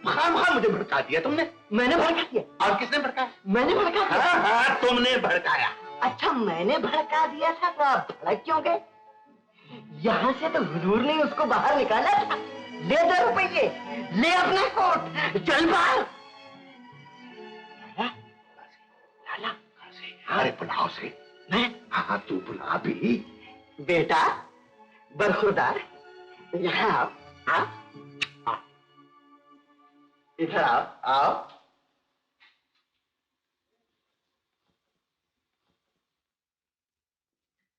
खामखा मुझे भड़का दिया तुमने। मैंने भड़का दिया? और किसने भड़काया? मैंने भड़का दिया। हाँ, तुमने भड़काया। अच्छा, मैंने भड़का दिया था तो आप भड़क क्यों गए? यहाँ से तो हुजूर ने उसको बाहर निकाला था। ले 2 रुपये, ले अपना कोट, चल बाहर। लाला, अरे बुलाओ से। मैं? हाँ, तू बुला भी। बेटा बरखुरदार, यहाँ आओ, आओ, आओ, इधर आओ, आओ।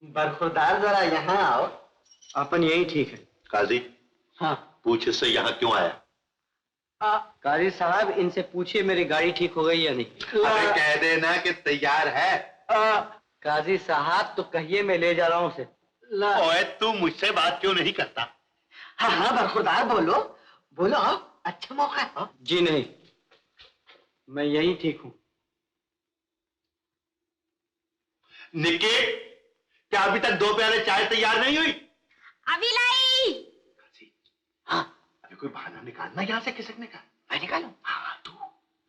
बरखुरदार, जरा यहाँ आओ। अपन यही ठीक है। काजी, हाँ, पूछ इससे यहाँ क्यों आया? काजी साहब, इनसे पूछिए मेरी गाड़ी ठीक हो गई या नहीं। अरे कह देना कि तैयार है। काजी साहब, तो कहिए मैं ले जा रहा हूँ उसे। ओए, तू मुझसे बात क्यों नहीं करता? हाँ हाँ बरखुरदार, बोलो बोलो, अच्छा मौका है। जी नहीं, मैं यही ठीक हूँ। निकी, क्या अभी तक 2 प्याले चाय तैयार नहीं हुई? अभी लाई। हाँ, अभी कोई बहाना निकालना यहाँ से खिसकने का। मैं निकालूं? हाँ, तू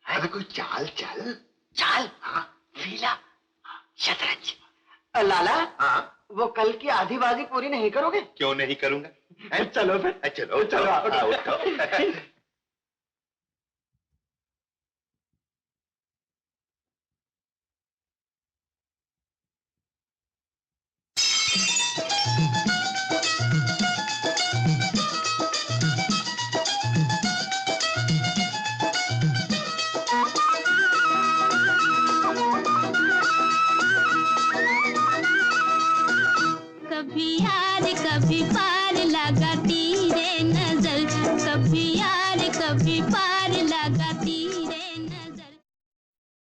अभी कोई चाल चल। चाल? हाँ, लीला, शतरंज। लाला, हाँ, वो कल की आधी बाजी पूरी नहीं करोगे? क्यों नहीं करूंगा? चलो फिर। चलो चलो, उठो।